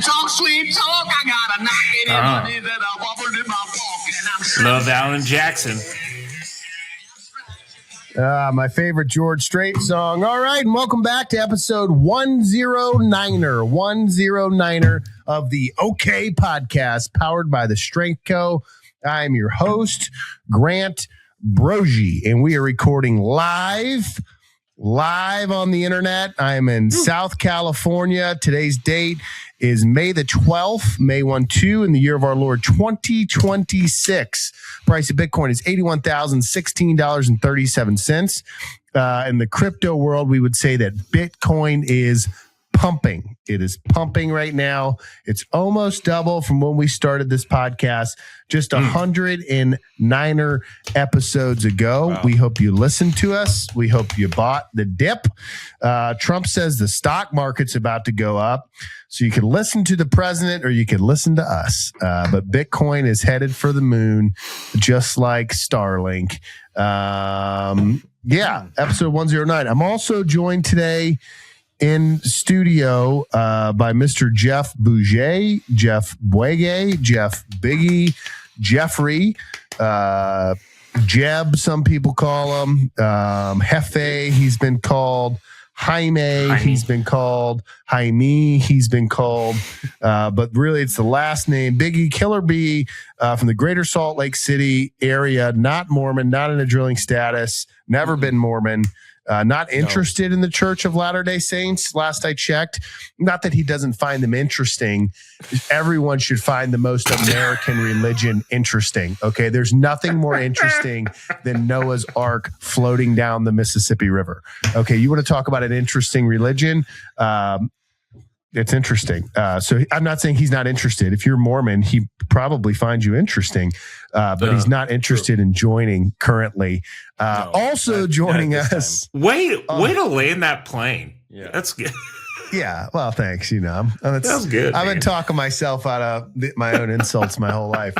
talk sweet talk. I got a knock it in my knees and a wobble in my walk. And I'm Love Alan Jackson. My favorite George Strait song. All right, and welcome back to episode 109er of the OK Podcast, powered by the Strength Co. I am your host, Grant Broggi, and we are recording live on the internet. I am in South California. Today's date is May the 12th, May 1-2, in the year of our Lord 2026. Price of Bitcoin is $81,016.37. In the crypto world, we would say that Bitcoin is pumping. It is pumping right now. It's almost double from when we started this podcast just 109 episodes ago. Wow. We hope you listened to us. We hope you bought the dip. Trump says the stock market's about to go up. So you can listen to the president or you can listen to us. But Bitcoin is headed for the moon, just like Starlink. Episode 109. I'm also joined today in studio by Mr. Jeff Buege, Jeff Buege, Jeff Biggie, Jeffrey, Jeb, some people call him, Hefe, he's been called, Jaime, he's been called, Jaime, he's been called, but really it's the last name, Biggie, Killer B, from the greater Salt Lake City area, not Mormon, not in a drilling status, never been Mormon. Not interested in the Church of Latter-day Saints, last I checked. Not that he doesn't find them interesting. Everyone should find the most American religion interesting, okay? There's nothing more interesting than Noah's Ark floating down the Mississippi River. Okay, you want to talk about an interesting religion? It's interesting. So I'm not saying he's not interested. If you're Mormon, he probably finds you interesting, but he's not interested in joining currently. Also joining us. Way to land that plane. Yeah, that's good. Yeah, well, thanks. You know, that's good. I've been talking myself out of my own insults my whole life.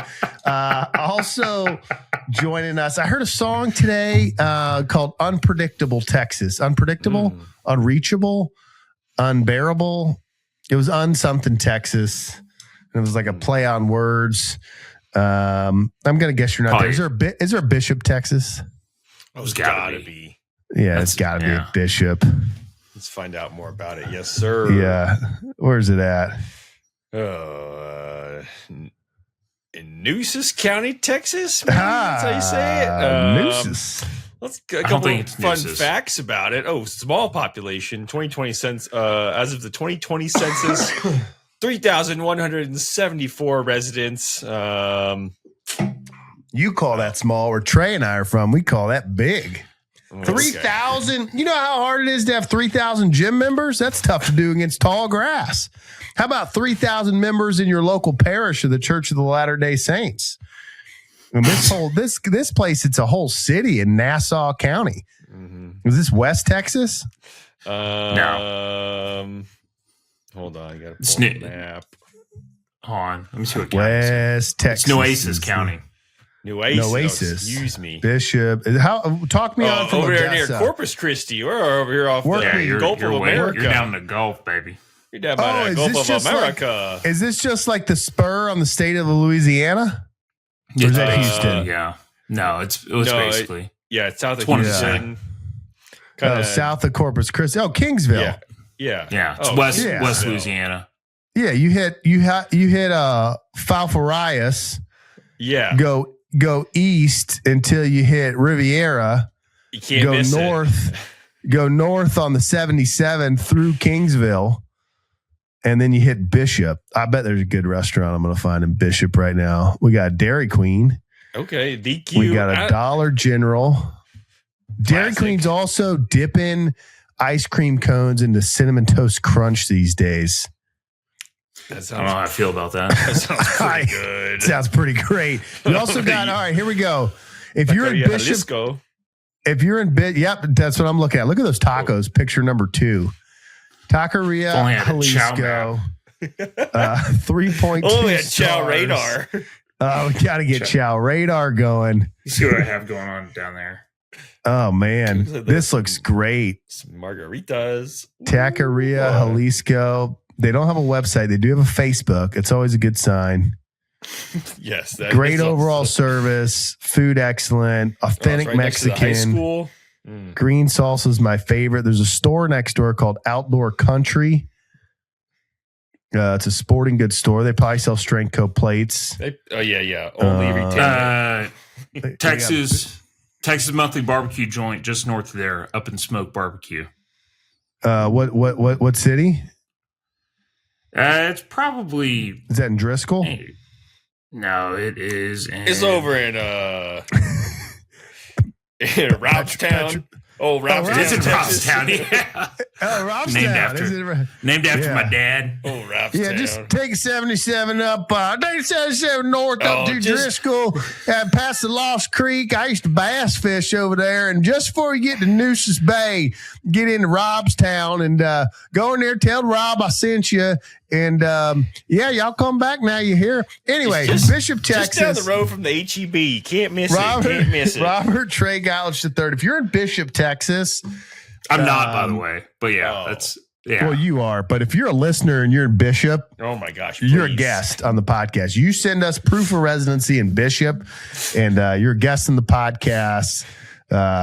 Also joining us, I heard a song today called "Unpredictable Texas." Unpredictable, unreachable, unbearable. It was something Texas. It was like a play on words. I'm gonna guess you're not there. Is there a Bishop, Texas? Oh, it's gotta be. Yeah, it's gotta be a Bishop. Let's find out more about it. Yes, sir. Yeah. Where's it at? In Nueces County, Texas. Maybe that's how you say it. Nueces. Let's a couple fun facts about it. Oh, small population, 2020 census. As of the 2020 census, 3,174 residents. You call that small? Where Trey and I are from, we call that big. 3,000. You know how hard it is to have 3,000 gym members? That's tough to do against tall grass. How about 3,000 members in your local parish of the Church of the Latter-day Saints? And this place, it's a whole city in Nassau County. Mm-hmm. Is this West Texas? No. Hold on, I got to pull the map. Hold on, let me see what county West Texas. It's Nueces County. Nueces. Excuse me. Bishop. Talk me on from over there Odessa. near Corpus Christi. We're over here off the Gulf of America. You're down the Gulf, baby. You're down by the Gulf of America. Is this just like the spur on the state of Louisiana? Or is that Houston? Yeah. No, it was basically. It's south of Houston. South of Corpus Christi. Oh, Kingsville. Yeah. It's West Louisiana. Yeah, you hit Falfurrias. Yeah. Go east until you hit Riviera. You can't miss north. Go north on the 77 through Kingsville. And then you hit Bishop. I bet there's a good restaurant I'm going to find in Bishop right now. We got Dairy Queen. Okay. DQ. We got a Dollar General. Classic. Dairy Queen's also dipping ice cream cones into Cinnamon Toast Crunch these days. I don't know how I feel about that. That sounds pretty good. Sounds pretty great. You also got, all right, here we go. If you're in Bishop, yep, that's what I'm looking at. Look at those tacos. Picture number 2. Taqueria Jalisco. 3.2. Oh, yeah, Chow Radar. We got to get Chow Radar going. You see what I have going on down there. Oh, man. This looks great. Some margaritas. Taqueria Jalisco. They don't have a website. They do have a Facebook. It's always a good sign. Yes. Great overall service. Food excellent. Authentic right Mexican. Next to the high school. Green salsa is my favorite. There's a store next door called Outdoor Country. It's a sporting goods store. They probably sell Strength Co plates. Yeah. Only retail. Texas Monthly Barbecue Joint, just north of there, Up in Smoke Barbecue. What city? It's probably. Is that in Driscoll? No, it is. It's over in Robstown. Robstown. It's in Robstown, yeah. Robstown. Named after my dad. Oh, Robstown. Yeah, just take 77 up, take 77 north up to Driscoll, past the Lost Creek. I used to bass fish over there, and just before you get to Nueces Bay, get into Robstown and go in there, tell Rob I sent you, and y'all come back now. You hear? Anyway, Bishop, Texas. Just down the road from the HEB. Can't miss it. Can't miss it. Robert Trey Gottlich III. If you're in Bishop, Texas. I'm not, by the way, but that's. Yeah. Well, you are, but if you're a listener and you're in Bishop, oh my gosh, please. You're a guest on the podcast. You send us proof of residency in Bishop, and you're a guest in the podcast.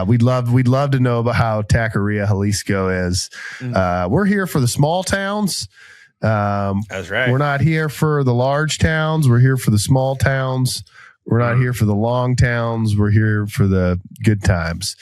We'd love to know about how Taqueria Jalisco is. We're here for the small towns. That's right. We're not here for the large towns. We're here for the small towns. We're not here for the long towns. We're here for the good times.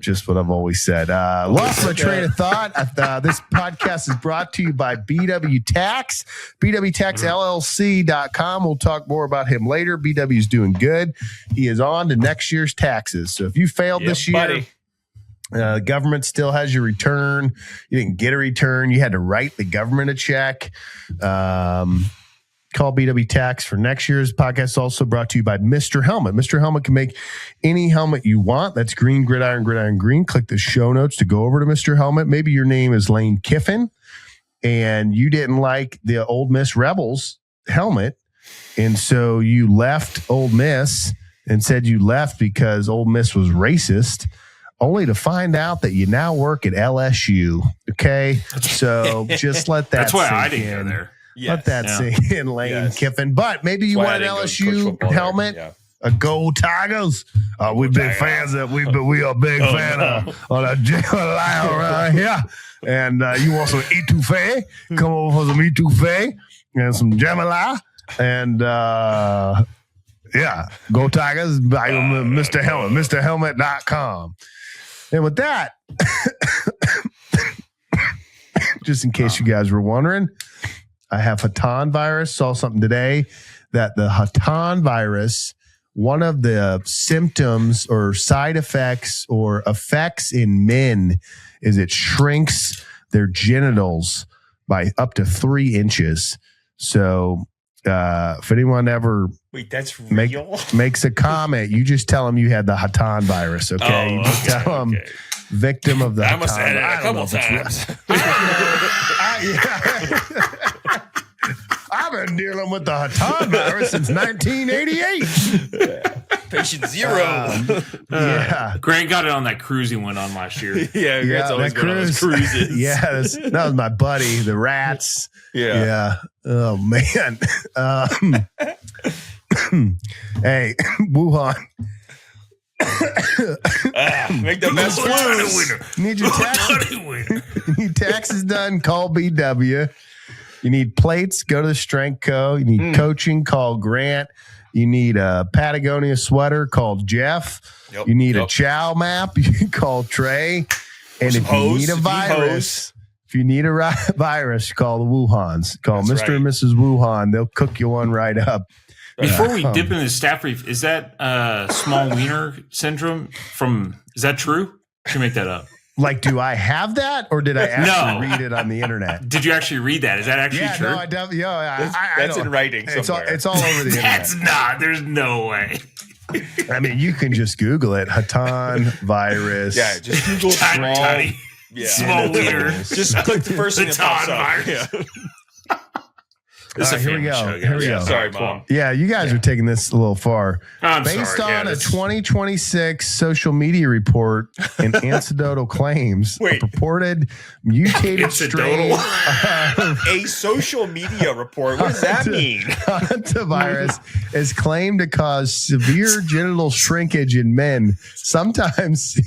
Just what I've always said. Lost my train of thought. This podcast is brought to you by BW Tax, BWTaxLLC.com. We'll talk more about him later. BW's doing good. He is on to next year's taxes. So if you failed this year, the government still has your return. You didn't get a return. You had to write the government a check. Call BW Tax for next year's podcast. Also brought to you by Mr. Helmet. Mr. Helmet can make any helmet you want. That's green, gridiron, green. Click the show notes to go over to Mr. Helmet. Maybe your name is Lane Kiffin and you didn't like the Ole Miss Rebels helmet. And so you left Ole Miss and said you left because Ole Miss was racist, only to find out that you now work at LSU. Okay. So just let that That's why sink I didn't in. go there. Let that sink in, Lane Kiffin. But maybe you want an LSU helmet, a Go Tigers. We're big fans of. We are big fan of that Jambalaya around here. And you want some etouffee? Come over for some etouffee and some Jambalaya. And Go Tigers by Mr. Helmet, MrHelmet.com. And with that, just in case you guys were wondering, I have Hatan virus. Saw something today that the Hatan virus, one of the symptoms or side effects or effects in men is it shrinks their genitals by up to 3 inches. So if anyone ever that's real? makes a comment, you just tell them you had the Hatan virus, okay? You just tell them victim of the I must have had it a couple times. I've been dealing with the Hatan virus since 1988. Patient 0. Grant got it on that cruise he went on last year. Grant's always going on those cruises. That was my buddy, the Rats. Yeah. Oh, man. Hey, Wuhan. Make the best winner. You need taxes done, call BW. You need plates, go to the Strength Co. You need coaching, call Grant. You need a Patagonia sweater, call Jeff. You need a Chow map, you can call Trey. And if you need a virus, call the Wuhans. Call Mr. and Mrs. Wuhan. They'll cook you one right up. Before we dip into the staff brief, is that small wiener syndrome is that true? Should make that up. Like, do I have that, or did I actually read it on the internet? Did you actually read that? Is that actually true? No, I definitely. That's in writing somewhere. It's all over the internet. That's not. There's no way. I mean, you can just Google it. Hatan virus. Yeah, just Google small wiener. Just click the first thing that pops up. This is a here we family go. show, guys. Here we go. Sorry, Mom. Yeah, you guys are taking this a little far. I'm Based sorry. on a 2026 social media report and anecdotal claims, a purported mutated strain of A social media report. What does that mean? hantavirus is claimed to cause severe genital shrinkage in men, sometimes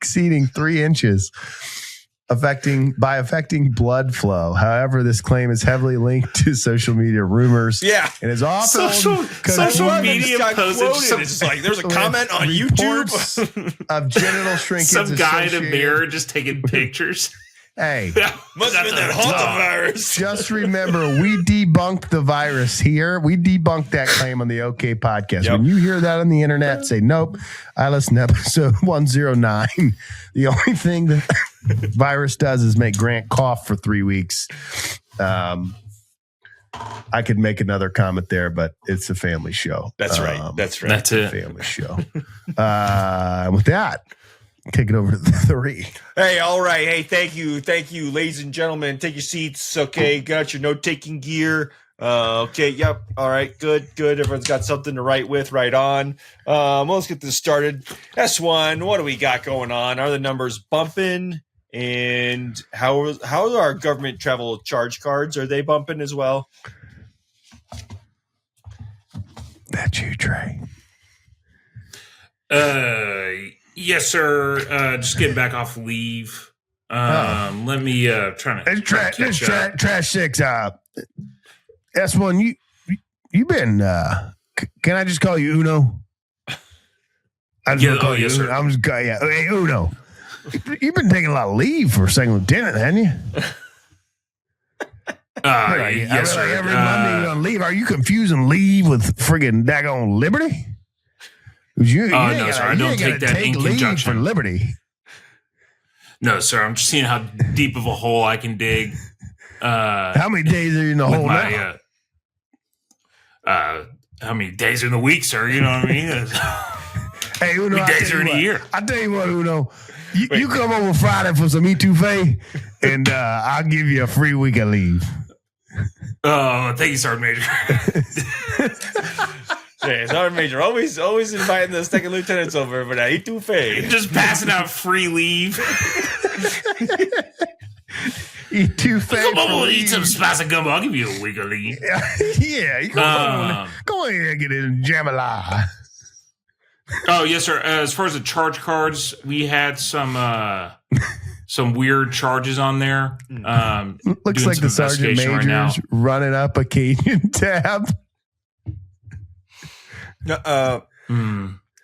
exceeding 3 inches. Affecting blood flow. However, this claim is heavily linked to social media rumors. Yeah. And is often social media posted It's like there's a comment on YouTube of genital shrinkage. Some guy in a mirror just taking pictures. Hey, must have been that hantavirus. just remember, we debunked the virus here. We debunked that claim on the OK podcast. Yep. When you hear that on the internet, say, nope, I listened to episode 109. The only thing that virus does is make Grant cough for 3 weeks. I could make another comment there, but it's a family show. That's right. That's right. That's it. Family show. With that, kick it over to the 3. Hey, all right. Hey, thank you, ladies and gentlemen. Take your seats. Okay, got your note-taking gear. Okay, yep. All right, good. Everyone's got something to write with. Right on. Let's get this started. S1, what do we got going on? Are the numbers bumping? And how are our government travel charge cards? Are they bumping as well? That's you, Trey. Yes, sir. Just getting back off leave. Let me try to catch up. Trash 6. S1, you been can I just call you Uno? I'm just call you yes, Uno. sir. I'm just hey, Uno. You've been taking a lot of leave for second lieutenant, haven't you? Yes, sir. Every Monday you're on leave. Are you confusing leave with friggin' daggone Liberty? No, sir. I don't take that in conjunction for Liberty. No, sir. I'm just seeing how deep of a hole I can dig. How many days are you in the hole now? How many days are in the week, sir? You know what I mean? Hey, Uno, how many days are in a year? I tell you what, Uno, you come over Friday for some etouffee, and I'll give you a free week of leave. Oh, thank you, Sergeant Major. Yeah, Sergeant Major, always inviting the second lieutenants over for that etouffee. Just passing out free leave. Etouffee. Come over and eat some spicy gumbo. I'll give you a week of leave. Yeah, you go ahead and get in Jamala. Oh, yes, sir. As far as the charge cards, we had some weird charges on there. Looks like the Sergeant Major's running up a Cajun tab.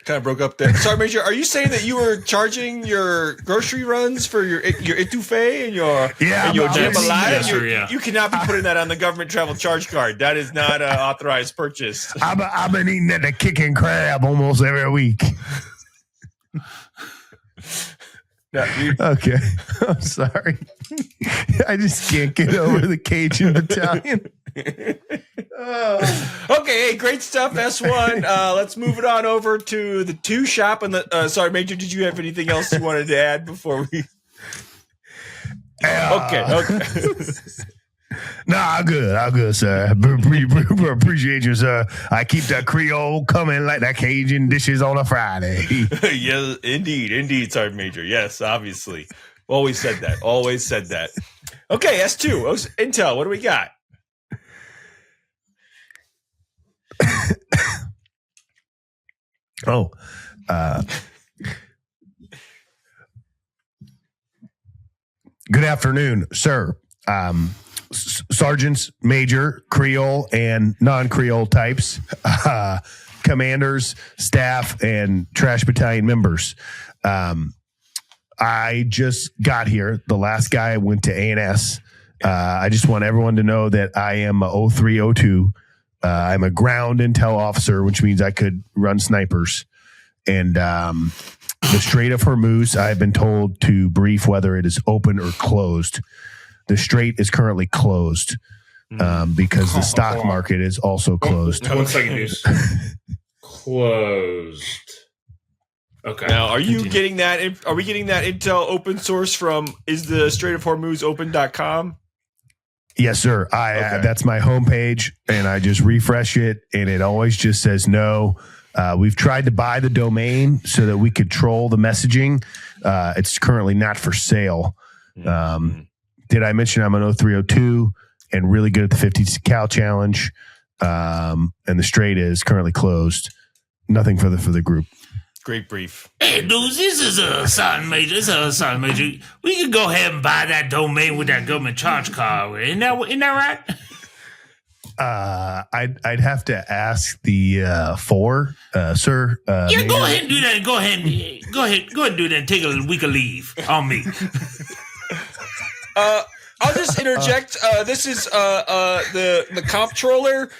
Kind of broke up there. Sergeant Major, are you saying that you were charging your grocery runs for your etouffee and your jambalaya? Yes, sir, yeah. You cannot be putting that on the government travel charge card. That is not an authorized purchase. I've been eating at the Kick and Crab almost every week. Okay, I'm sorry. I just can't get over the Cajun Battalion. Okay, hey, great stuff, S1. Let's move it on over to the 2 shop. And sorry, Major, did you have anything else you wanted to add before we? Okay. No, I'm good, sir. Appreciate you, sir. I keep that Creole coming like that Cajun dishes on a Friday. Yes, indeed, Sergeant Major. Yes, obviously. Always said that. Okay, S2. Intel, what do we got? Good afternoon, sir. Sergeants, Major, Creole, and non-Creole types, commanders, staff, and trash battalion members. I just got here. The last guy went to A&S. I just want everyone to know that I am a 0302. I'm a ground intel officer, which means I could run snipers. And the Strait of Hormuz, I've been told to brief whether it is open or closed. The Strait is currently closed because the stock market is also closed. 1 second, dude. Closed. Okay. Now, are you getting that? Are we getting that intel open source from is the Strait of Hormuz open.com? Yes, sir. That's my homepage, and I just refresh it, and it always just says no. We've tried to buy the domain so that we could troll the messaging. It's currently not for sale. Did I mention I'm an 0302 and really good at the 50 cal challenge? And the Strait is currently closed. Nothing for the group. Great brief. Hey, dudes, this is a Sergeant Major. We can go ahead and buy that domain with that government charge card. Isn't that right? I'd have to ask the sir. Yeah, Major. go ahead and do that. Go ahead and do that and take a week of leave on me. I'll just interject. This is the comptroller.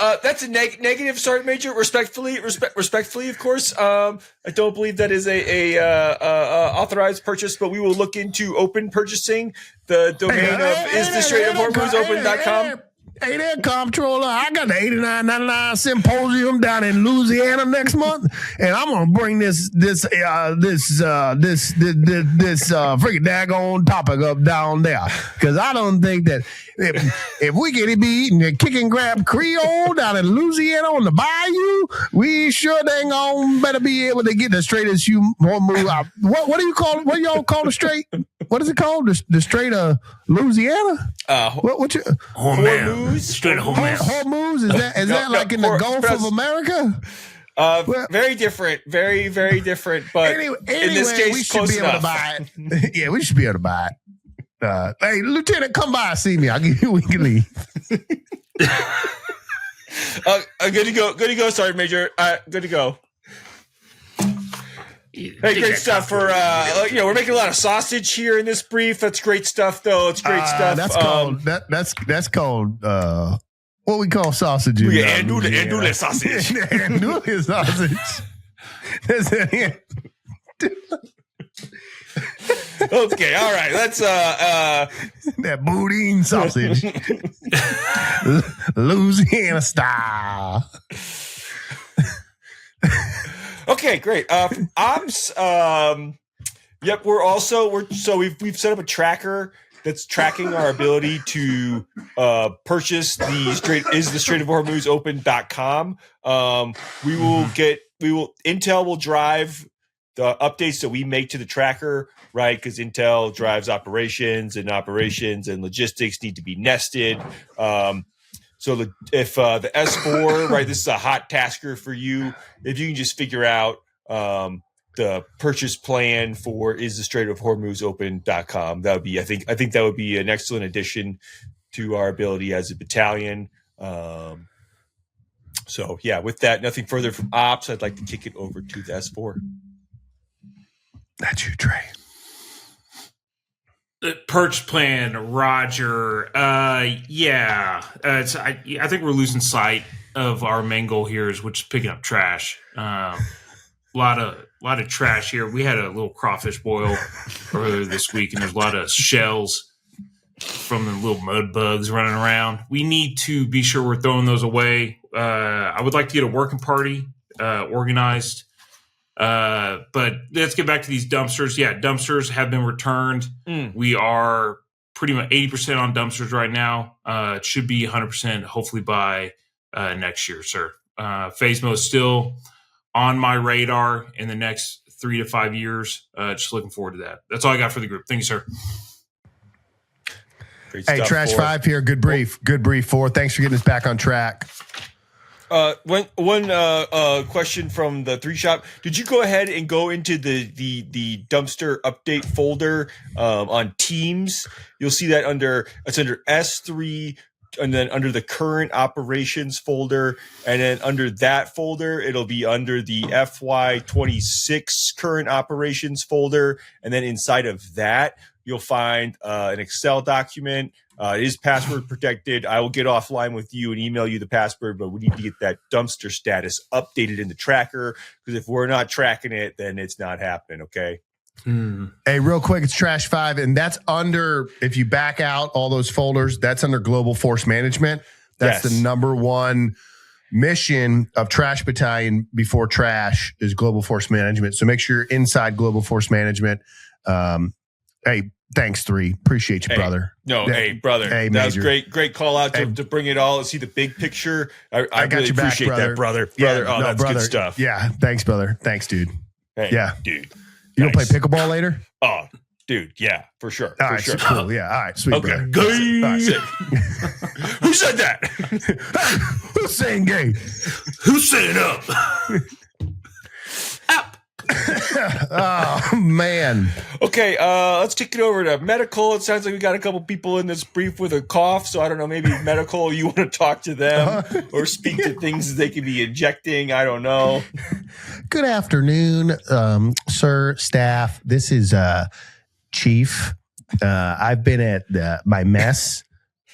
That's a negative, Sergeant Major. Respectfully, of course. I don't believe that is a authorized purchase, but we will look into open purchasing. The domain is the Strait of Hormuz open.com. Hey there, comptroller. I got the 89.99 symposium down in Louisiana next month, and I'm gonna bring this freaking daggone topic up down there, because I don't think that if we can be eating a kick and grab Creole down in Louisiana on the bayou, we sure dang on better be able to get the Strait of Hormuz. What do you call? What do y'all call the Strait? What is it called? The Strait of Louisiana? What you? Hormuz. Strait of Hormuz. Hormuz, is that like in the Gulf of America? Very different, very, very different. But in this case, we should be able to buy it. Yeah, we should be able to buy it. Hey, Lieutenant, come by and see me. I'll give you a week of leave. Good to go. Good to go, Sergeant Major. Good to go. Hey, great stuff for we're making a lot of sausage here in this brief. That's great stuff, though. It's great stuff. That's called what we call sausage. Andouille sausage. Andouille sausage. Okay, all right. Let's that boudin sausage, Louisiana style. Okay, great. Ops. Yep, we've set up a tracker that's tracking our ability to purchase the Strait of Hormuz open.com. Intel will drive the updates that we make to the tracker, right? Because Intel drives operations and logistics need to be nested. So if the S4, right, this is a hot tasker for you. If you can just figure out the purchase plan for is the Strait of Hormuz open.com, that would be, I think that would be an excellent addition to our ability as a battalion. So yeah, with that, nothing further from Ops. I'd like to kick it over to the S4. That's you, Trey. The purchase plan, Roger. I think we're losing sight of our main goal here, which is picking up trash. A lot of trash here. We had a little crawfish boil earlier this week, and there's a lot of shells from the little mud bugs running around. We need to be sure we're throwing those away. I would like to get a working party organized. But let's get back to these dumpsters. Yeah, dumpsters have been returned. We are pretty much 80% on dumpsters right now. It should be 100% hopefully by next year, sir. Phasmo is still on my radar in the next 3 to 5 years. Just looking forward to that. That's all I got for the group. Thank you, sir. Hey, Trash 5 here. Good brief. 4. Thanks for getting us back on track. One question from the 3 shop. Did you go ahead and go into the dumpster update folder on Teams? You'll see that under S3, and then under the current operations folder, and then under that folder, it'll be under the FY26 current operations folder, and then inside of that, you'll find an Excel document. It is password protected. I will get offline with you and email you the password, but we need to get that dumpster status updated in the tracker, because if we're not tracking it, then it's not happening, okay? Hey, real quick, it's Trash 5, and that's under, if you back out all those folders, that's under Global Force Management. That's the number one mission of Trash Battalion before trash is Global Force Management. So make sure you're inside Global Force Management. Hey, Thanks, 3. Appreciate you, brother. No, hey, brother. Hey, that was Major. great call out to bring it all. See the big picture. I got really your back, appreciate that, brother. Yeah, Oh, that's brother. good stuff. Yeah, thanks, brother. Thanks, dude. Hey, Yeah. dude. You gonna play pickleball later? Oh, dude. Yeah, for sure. All For right, sure. cool. Yeah, all right, sweet, Okay. brother. All right, sick. Who said that? Who's saying gay? Who's saying up? Oh man. Okay, let's kick it over to medical. It sounds like we got a couple people in this brief with a cough, so I don't know, maybe medical, you want to talk to them or speak to things that they could be injecting. I don't know. Good afternoon, sir, staff. This is Chief. I've been at my mess,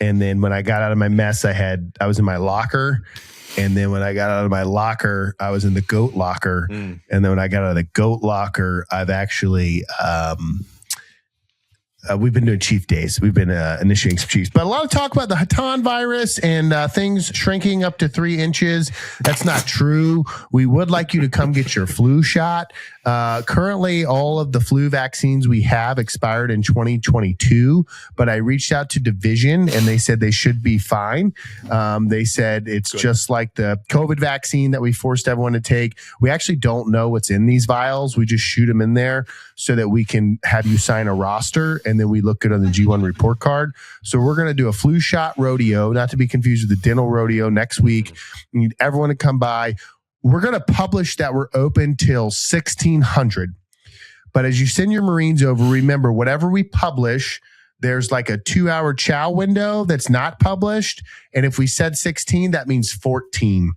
and then when I got out of my mess, I was in my locker. And then when I got out of my locker, I was in the goat locker. And then when I got out of the goat locker, I've actually, we've been doing chief days. We've been initiating some chiefs, but a lot of talk about the Hatan virus and things shrinking up to 3 inches. That's not true. We would like you to come get your flu shot. Currently, all of the flu vaccines we have expired in 2022, but I reached out to Division and they said they should be fine. They said it's just like the COVID vaccine that we forced everyone to take. We actually don't know what's in these vials. We just shoot them in there so that we can have you sign a roster and then we look good on the G1 report card. So we're going to do a flu shot rodeo, not to be confused with the dental rodeo next week. We need everyone to come by. We're going to publish that we're open till 1600. But as you send your Marines over, remember, whatever we publish, there's like a 2-hour chow window that's not published. And if we said 16, that means 14.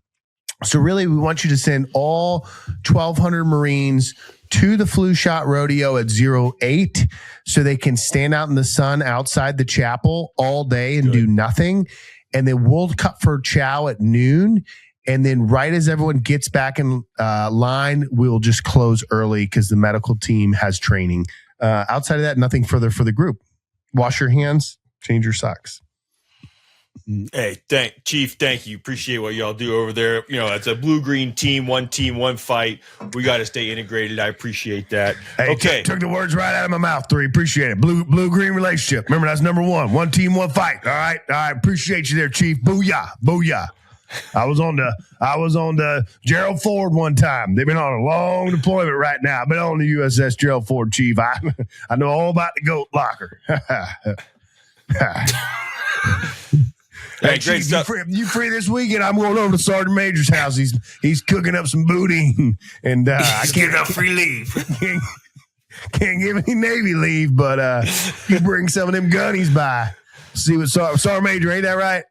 So really, we want you to send all 1,200 Marines to the flu shot rodeo at 08 so they can stand out in the sun outside the chapel all day and do nothing. And then we'll cut for chow at noon. And then right as everyone gets back in line, we'll just close early because the medical team has training. Outside of that, nothing further for the group. Wash your hands, change your socks. Hey, Chief, thank you. Appreciate what y'all do over there. You know, it's a blue-green team, one fight. We got to stay integrated. I appreciate that. Hey, okay. Took the words right out of my mouth, 3. Appreciate it. Blue-green relationship. Remember, that's number 1. One team, one fight. All right. Appreciate you there, Chief. Booyah. Booyah. I was on the Gerald Ford one time. They've been on a long deployment right now. I've been on the USS Gerald Ford, Chief. I know all about the goat locker. Hey, great stuff. You free this weekend? I'm going over to Sergeant Major's house. He's cooking up some booty, and I can't enough free leave. Can't give any Navy leave, but you bring some of them gunnies by. See what Sergeant Major, ain't that right?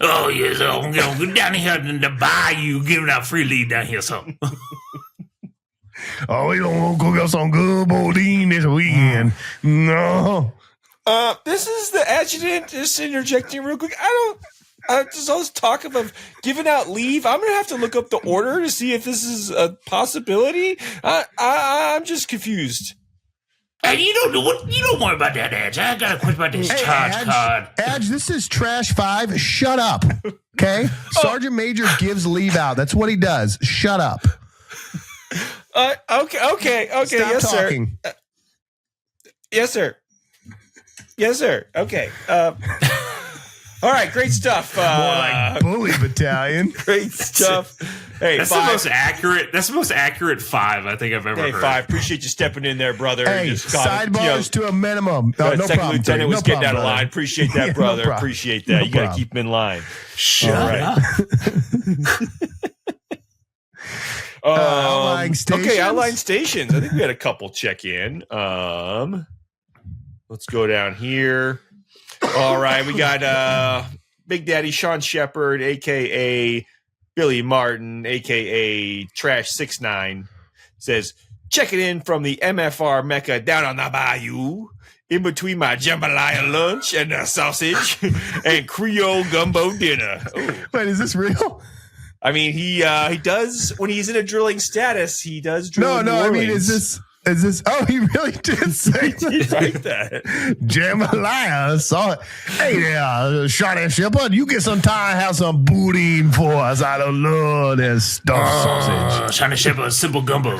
Oh, yes. I'm going to go down here in the bayou, giving out free leave down here, something. Oh, we don't cook up some good boudin this weekend. No. This is the adjutant just interjecting real quick. There's all this talk of giving out leave. I'm going to have to look up the order to see if this is a possibility. I'm just confused. Hey, you don't worry about that, Edge. I got a question about this charge card. Edge, this is Trash 5. Shut up. Okay? Sergeant Major gives leave out. That's what he does. Shut up. Okay. Stop Yes, talking. sir. Yes, sir. Okay. All right. Great stuff. More like bully battalion. Great stuff. Hey, that's 5. the most accurate. That's the most accurate 5 I think I've ever heard. 5. Appreciate you stepping in there, brother. Hey, sidebars to a minimum. No Second problem. lieutenant was getting out of line. Appreciate that, Yeah, brother. no Appreciate that. No You got to problem. keep him in line. Shut up. Outlying Stations. Okay, Outlying Stations. I think we had a couple check in. Let's go down here. All right, we got Big Daddy Sean Shepard, aka Billy Martin, aka Trash 69, says, check it in from the MFR Mecca down on the bayou. In between my jambalaya lunch and sausage and Creole gumbo dinner. Ooh. Wait, is this real? I mean, he does when he's in a drilling status. He does drill. No. in New I mean, Orleans. is Is this? Oh, he really did say Did write that. Jambalaya. I saw it. Hey there, Shoutout Shepherd. You get some time, have some boudin for us. I don't love that stuffed sausage. Trying to ship a simple gumbo.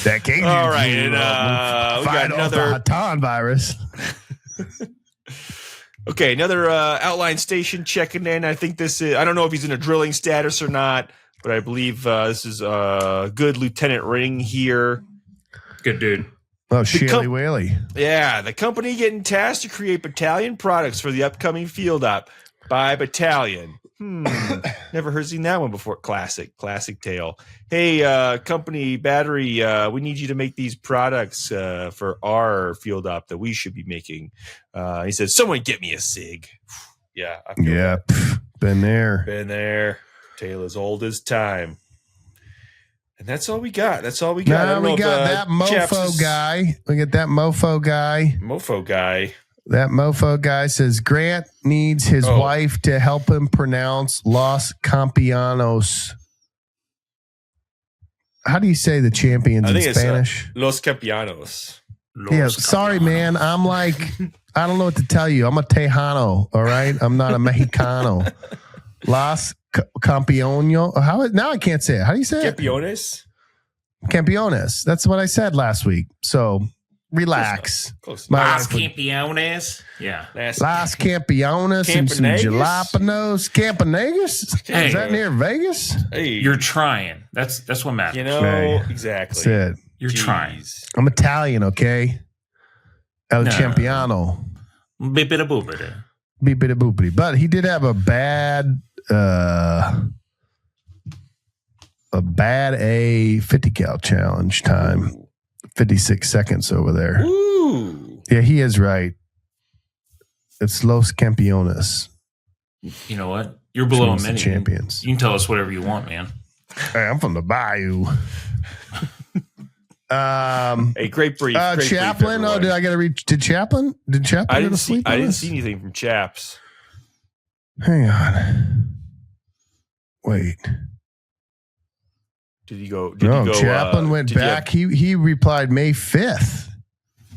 That Cajun. All right, food, and we got fight off the another. Hatan virus. Okay, another outline station checking in. I think this is. I don't know if he's in a drilling status or not, but I believe this is good Lieutenant Ring here. Good dude. Oh, Shaley Whaley. Yeah, the company getting tasked to create battalion products for the upcoming field op by Battalion. Never seen that one before. Classic tale. Hey, company battery, we need you to make these products for our field op that we should be making. He says, someone get me a SIG. Yeah. I feel Yeah, been there. Been there. Tale as old as time. And that's all we got. I Now don't know we if, got that Chaps mofo is- guy. We got that mofo guy. Mofo guy. That mofo guy says Grant needs his wife to help him pronounce Los Campeones. How do you say the champions I in think it's Spanish? Los Campeanos. Yeah, sorry, man. I'm like, I don't know what to tell you. I'm a Tejano, all right? I'm not a Mexicano. Los Campeones. Now I can't say it. How do you say it? Campeones? Campeones. That's what I said last week. So relax. Close. My Las wife would- Campeones. Yeah. Las Campeones and some Campanegas? jalapenos. Campanegas? Hey. Is that near Vegas? Hey, You're trying. That's what matters. you know, Hey. exactly. That's it. You're trying. Jeez. I'm Italian, okay? El No. Champiano. Bippity boopity. Beepity boopity. But he did have a bad A 50 cal challenge time. 56 seconds over there. Ooh. Yeah, he is right. It's Los Campeones. You know what? You're below Means the many. champions. You can tell us whatever you want, man. Hey, I'm from the Bayou. Hey, great brief. Great brief, Chaplin. everyone. Did I get to reach? Did Chaplin? Did Chaplin I go didn't to see. sleep? I on didn't us? see anything from Chaps. Hang on. Wait. Did he go? No, Chaplin went did you back. He replied May 5th.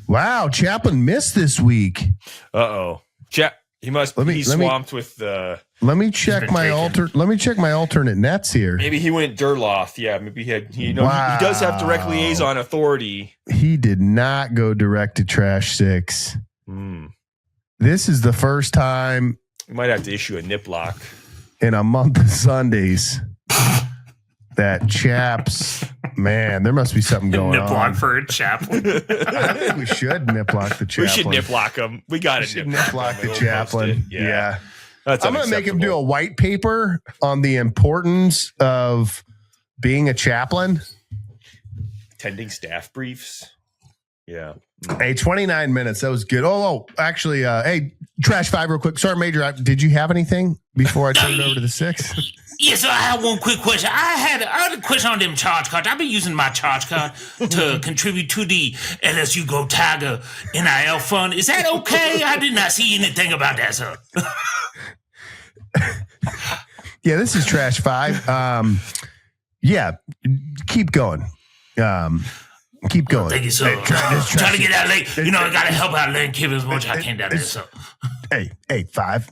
Wow, Chaplin missed this week. Uh-oh. He must. He's swamped with the. Let me check been my taken. Let me check my alternate nets here. Maybe he went Durloff. Yeah, maybe he had. He does have direct liaison authority. He did not go direct to Trash 6. Hmm. This is the first time We might have to issue a nip lock. in a month of Sundays that Chaps, man, there must be something going Nip on. lock for a Chaplin. I think we should nip lock the Chaplin. We should nip lock him. We got We to should nip lock the We'll Chaplin. post it. Yeah. That's I'm going to make him do a white paper on the importance of being a chaplain. attending staff briefs. Yeah. Hey, 29 minutes. That was good. Actually, hey, Trash 5 real quick. Sorry, Major, did you have anything before I turn it over to the 6? Yes, I have one quick question. I had a question on them charge cards. I've been using my charge card to contribute to the LSU Go Tiger NIL fund. Is that okay? I did not see anything about that, sir. Yeah, this is Trash 5. Yeah, keep going. Keep going. Thank you, sir. Trying to get out late. You know, I got to help out Len Kivens as much as I can down there, so. Hey, 5.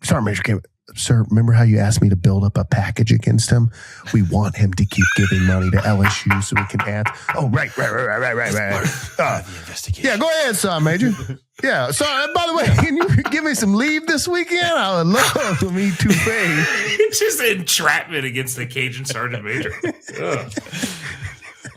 Sorry, Major Kim. Sir, remember how you asked me to build up a package against him? We want him to keep giving money to LSU so we can add. Oh, right. Yeah, go ahead, Sergeant Major. Yeah, sorry. By the way, can you give me some leave this weekend? I would love to meet Toupee. It's just entrapment against the Cajun Sergeant Major. Ugh.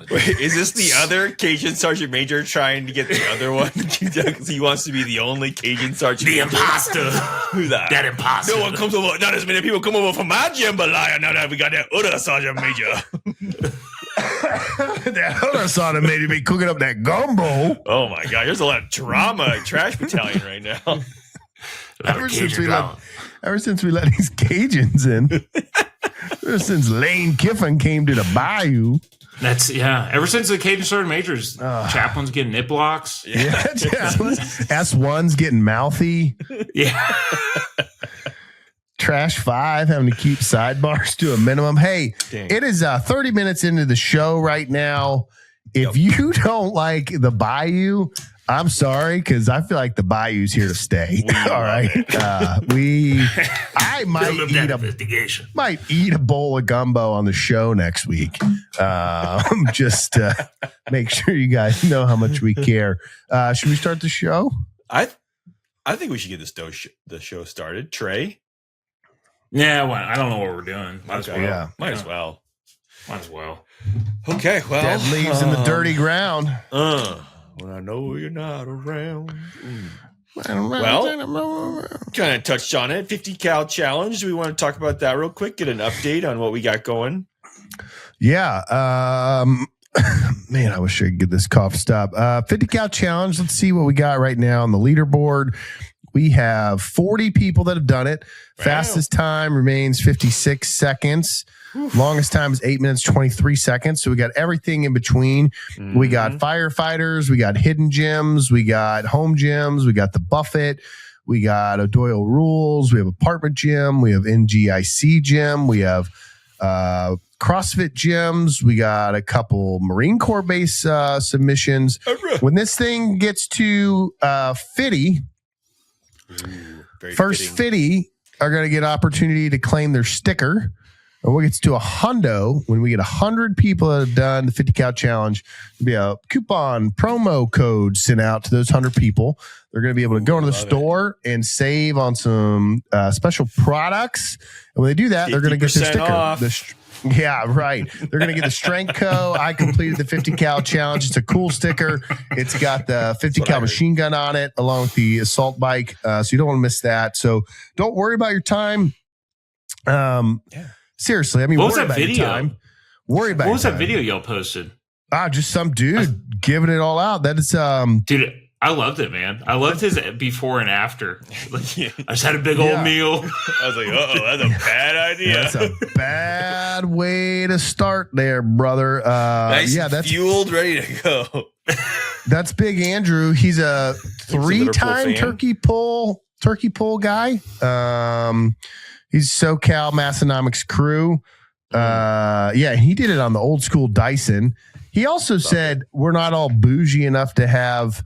Wait, is this the other Cajun Sergeant Major trying to get the other one? Because he wants to be the only Cajun Sergeant The Major. imposter. Who's that? That imposter. No one comes over. Not as many people come over for my jambalaya now that we got that other Sergeant Major. That other Sergeant Major be cooking up that gumbo. Oh my God, there's a lot of drama at Trash Battalion right now. Ever since we let these Cajuns in. Ever since Lane Kiffin came to the bayou. That's, yeah. Ever since the Cajun Sergeant Majors, chaplains getting nip locks. Yeah, S1's getting mouthy. Yeah. Trash 5 having to keep sidebars to a minimum. Hey, Dang. it is 30 minutes into the show right now. If you don't like the Bayou, I'm sorry, because I feel like the Bayou's here to stay. All right. I might eat a bowl of gumbo on the show next week. Just to make sure you guys know how much we care. Should we start the show? I think we should get the show started. Trey? Yeah, well, I don't know what we're doing. Might as well. Yeah. Might as well. Okay, well. Dead leaves in the dirty ground. When I know you're not around. Well, kind of touched on it. 50 cal challenge. Do we want to talk about that real quick? Get an update on what we got going? Yeah. Man, I wish I could get this cough stop. 50 cal challenge. Let's see what we got right now on the leaderboard. We have 40 people that have done it. Wow. Fastest time remains 56 seconds. Oof. Longest time is 8 minutes, 23 seconds. So we got everything in between. Mm-hmm. We got firefighters. We got hidden gyms. We got home gyms. We got the Buffett. We got O'Doyle Rules. We have apartment gym. We have NGIC gym. We have CrossFit gyms. We got a couple Marine Corps base submissions. When this thing gets to 50, first 50 are going to get opportunity to claim their sticker. And when it gets to a hundo, when we get 100 people that have done the 50 cal challenge, there'll be a coupon promo code sent out to those 100 people. They're going to be able to go into the store and save on some special products. And when they do that, they're going to get their sticker. Yeah, right. They're going to get the Strength Co. I completed the 50 cal challenge. It's a cool sticker. It's got the 50 cal machine gun on it, along with the assault bike. So you don't want to miss that. So don't worry about your time. Seriously, I mean, what was worry that about video? your time. Worry about what was your that time. video y'all posted? Just some dude giving it all out. That is dude. I loved it, man. I loved his before and after. Like, I just had a big old meal. I was like, that's a bad idea. That's a bad way to start there, brother. Nice, that's fueled, ready to go. That's Big Andrew. He's a 3-time turkey pull guy. He's SoCal Massonomics crew. He did it on the old school Dyson. He also said we're not all bougie enough to have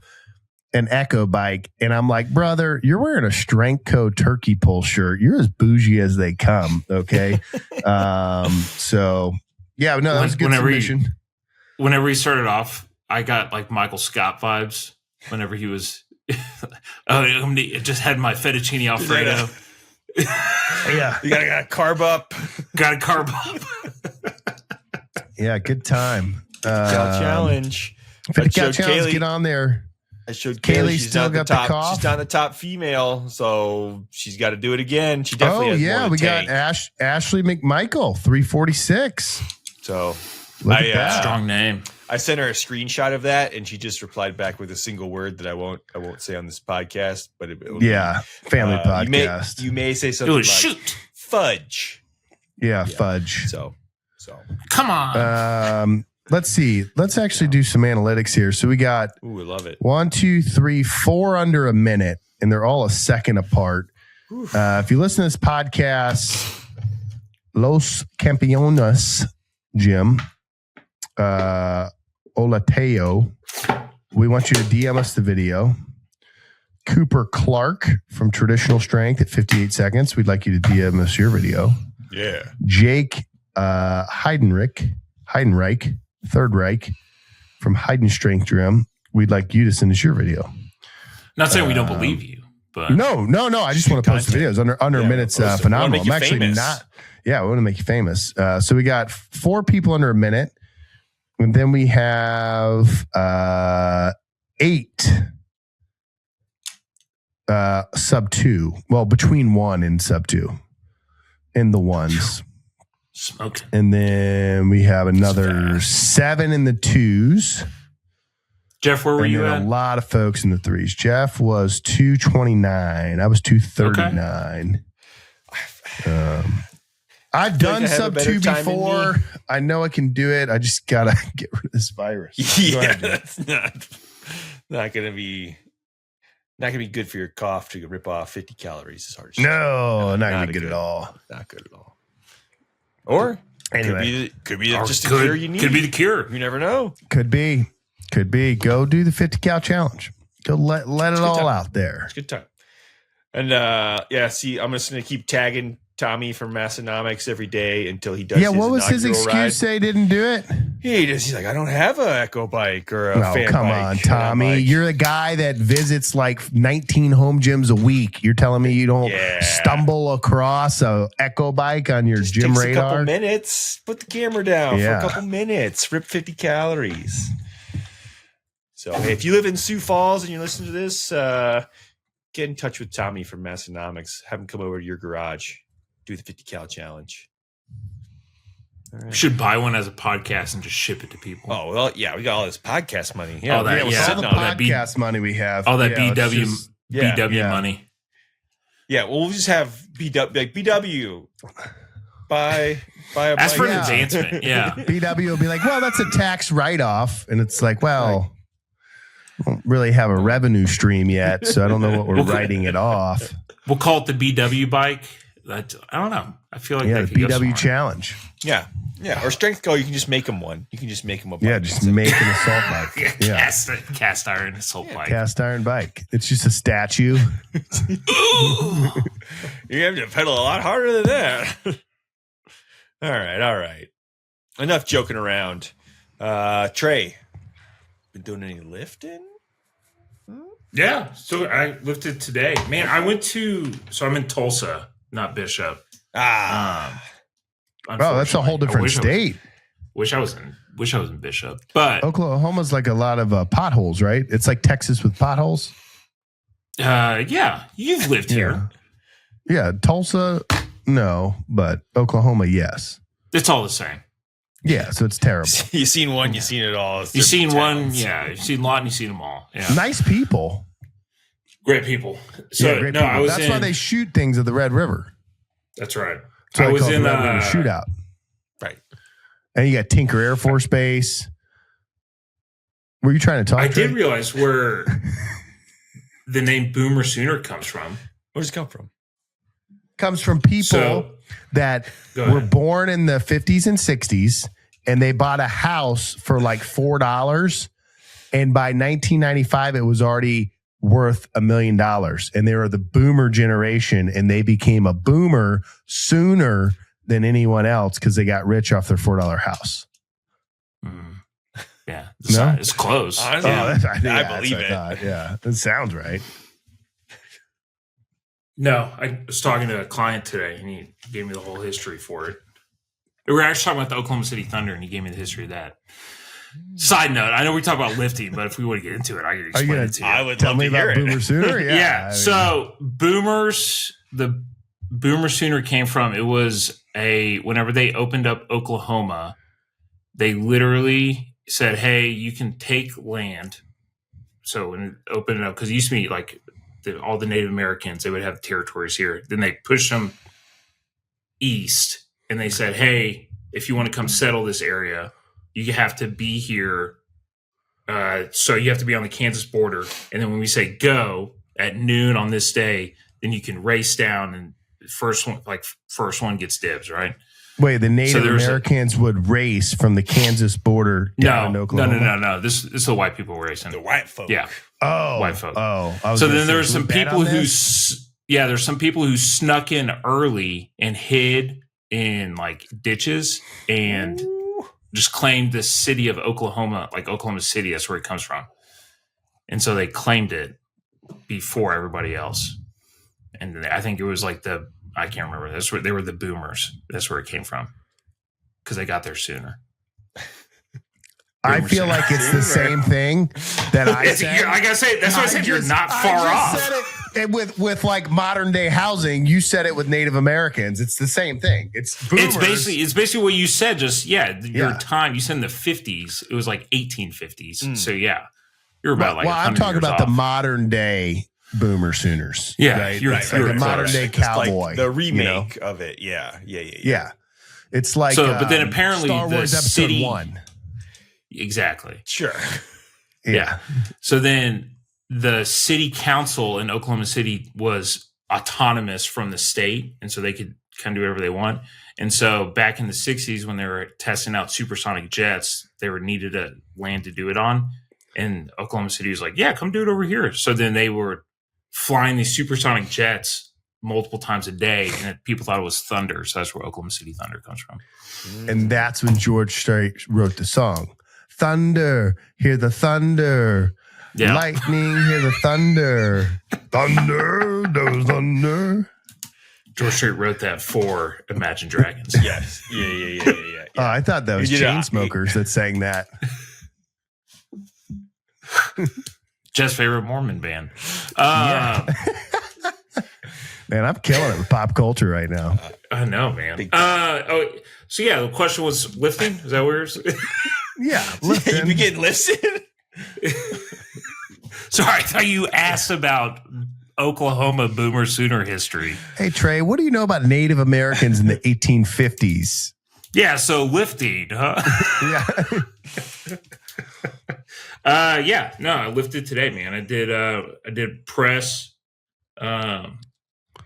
an Echo bike. And I'm like, brother, you're wearing a Strength Co. turkey pull shirt. You're as bougie as they come. Okay. That was a good submission. Whenever he started off, I got like Michael Scott vibes whenever he was, it just had my fettuccine Alfredo. Yeah. You gotta carb up. Got to carb up. Yeah. Good time. Challenge. 50 cal challenge. Get on there. I showed Kaylee. She's Still got the cough. She's not the top female, so she's got to do it again. She definitely has more we to take. got Ashley McMichael, 346. So look at that. Strong name. I sent her a screenshot of that, and she just replied back with a single word that I won't say on this podcast. But family podcast. You may say something like shoot fudge. Yeah, fudge. So come on. Let's see. Let's actually do some analytics here. So we got I love it. 1, 2, 3, 4 under a minute, and they're all a second apart. If you listen to this podcast, Los Campeones Gym, Olateo, we want you to DM us the video. Cooper Clark from Traditional Strength at 58 seconds. We'd like you to DM us your video. Yeah. Jake Heidenreich, Third Reich from Heiden Strength Gym. We'd like you to send us your video. Not saying we don't believe you, but no. I just want to post the videos under a minute's phenomenal. I'm actually famous. not. Yeah, we want to make you famous. So we got 4 people under a minute, and then we have 8 sub 2. Well, between 1 and sub 2 in the ones. Smoking. And then we have another 7 in the 2s. Jeff, where were you at? A lot of folks in the 3s. Jeff was 229. I was 239. Okay. I've done sub 2 before. I know I can do it. I just gotta get rid of this virus. Yeah, that's not gonna be Not gonna be good for your cough to rip off 50 calories as hard as No, not gonna be good at all. Not good at all. Or Anyway, could be just the cure you need. Could be the cure. You never know. could be. Go do the 50 cal challenge. Go let it all time. out there. It's a good time. And see, I'm just gonna keep tagging Tommy from Massonomics every day until he does. Yeah, what was his inaugural excuse? ride. Say he didn't do it. He's like, I don't have a Echo bike or a fan come bike. on, And I'm Tommy. like, You're the guy that visits like 19 home gyms a week. You're telling me you don't stumble across a Echo bike on your just gym takes radar? a couple minutes. Put the camera down Yeah. for a couple minutes. Rip 50 calories. So hey, if you live in Sioux Falls and you listen to this, get in touch with Tommy from Massonomics. Have him come over to your garage. Do the 50 cal challenge. All right. We should buy one as a podcast and just ship it to people. Oh, well, yeah, we got all this podcast money. Yeah, All that, Yeah, with yeah. all the all that podcast money we have. all that yeah, it's BW just- BW money. Yeah, well, we'll just have BW, like BW. Buy a Ask for bike. an Yeah. advancement. Yeah. BW will be like, well, that's a tax write-off. And it's like, well, I don't really have a revenue stream yet, so I don't know what we're writing it off. We'll call it the BW bike. I don't know. I feel like Yeah, that the could go BW somewhere. challenge. Yeah. Or Strength Go, you can just make them one. You can just make them a bike. Yeah, just make an assault bike. Yeah. Cast iron assault bike. Cast iron bike. It's just a statue. You have to pedal a lot harder than that. All right. Enough joking around. Trey, been doing any lifting? Yeah. So I lifted today. Man, I'm in Tulsa, not Bishop. Oh, that's a whole different state. Wish I was in Bishop. But Oklahoma's like a lot of potholes, right? It's like Texas with potholes. yeah, you've lived here. Yeah, Tulsa, no, but Oklahoma, yes. It's all the same. Yeah, so it's terrible. You seen one, you seen it all. It's You've seen different one, towns. yeah. You've seen a lot, and you've seen them all. Yeah, Nice people. great people. So Yeah, great no, people. I was That's in. why they shoot things at the Red River. That's right. So I they was call it in the Red River Shootout. Right. And you got Tinker Air Force Base. Were you trying to talk? I Trey? did realize where the name Boomer Sooner comes from. Where does it come from? Comes from people So that go were ahead. born in the 50s and 60s, and they bought a house for like $4. And by 1995, it was already worth $1 million. And they were the boomer generation, and they became a boomer sooner than anyone else because they got rich off their $4 house. Yeah, No? it's close. Honestly, I believe it. Yeah, that sounds right. No, I was talking to a client today, and he gave me the whole history for it. We were actually talking about the Oklahoma City Thunder, and he gave me the history of that. Side note, I know we talk about lifting, but if we want to get into it, I can explain it to you. I would Tell love me to hear about it. Boomer Sooner. Yeah. I mean, So the Boomer Sooner came from, it was whenever they opened up Oklahoma, they literally said, hey, you can take land. So when it opened it up, because it used to be like all the Native Americans, they would have territories here. Then they pushed them east, and they said, hey, if you want to come settle this area, you have to be here. So you have to be on the Kansas border. And then when we say go at noon on this day, then you can race down, and first one gets dibs, right? wait, the Native there's Americans would race from the Kansas border down to Oklahoma? No. This is the white people racing. The white folk. Yeah. Oh, White folk. Oh, I was So gonna then say, there's some bet people on who, this? there's some people who snuck in early and hid in like ditches and just claimed the city of Oklahoma, like Oklahoma City. That's where it comes from. And so they claimed it before everybody else. And I think it was like I can't remember. That's where they were, the boomers. That's where it came from, because they got there sooner. I feel like it's the same thing that I said. I gotta say, that's why I said you're not far off. Said it with like modern day housing. You said it with Native Americans. It's the same thing. It's boomers. It's basically what you said. Just your Yeah. time. You said in the 50s. It was like 1850s. So yeah, you're about like. Well, I'm 100 talking years about the off. modern day boomer Sooners. Yeah, right? you're It's right. like You're a modern close. day Just like cowboy. the remake you know? of it. Yeah. Yeah, it's like So, but then apparently Star the Wars Episode city- 1. Exactly. Sure. Yeah. So then the city council in Oklahoma City was autonomous from the state, and so they could kind of do whatever they want. And so back in the 60s, when they were testing out supersonic jets, they were needed a land to do it on. And Oklahoma City was like, yeah, come do it over here. So then they were flying these supersonic jets multiple times a day, and people thought it was thunder. So that's where Oklahoma City Thunder comes from. And that's when George Strait wrote the song. Thunder, hear the thunder. Yeah. Lightning, hear the thunder. Thunder, there's thunder. George Strait wrote that for Imagine Dragons. Yes. Yeah. I thought that was You did Chainsmokers that sang that. Jeff's favorite Mormon band. Man, I'm killing it with pop culture right now. I know, man. So yeah, the question was lifting. Is that what yours? Yeah, You be getting lifted? Sorry, I thought you asked about Oklahoma Boomer Sooner history. Hey, Trey, what do you know about Native Americans in the 1850s? Yeah, so lifting, huh? Yeah. I lifted today, man. I did press.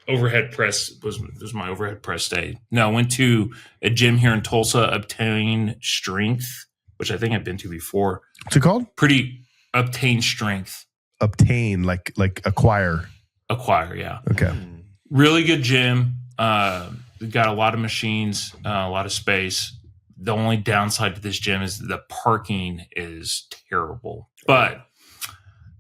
Overhead press was my overhead press day. No, I went to a gym here in Tulsa, Obtain Strength, which I think I've been to before. What's it called? Obtain Strength. Obtain, like acquire. Acquire, yeah. Okay. Really good gym. We've got a lot of machines, a lot of space. The only downside to this gym is the parking is terrible. But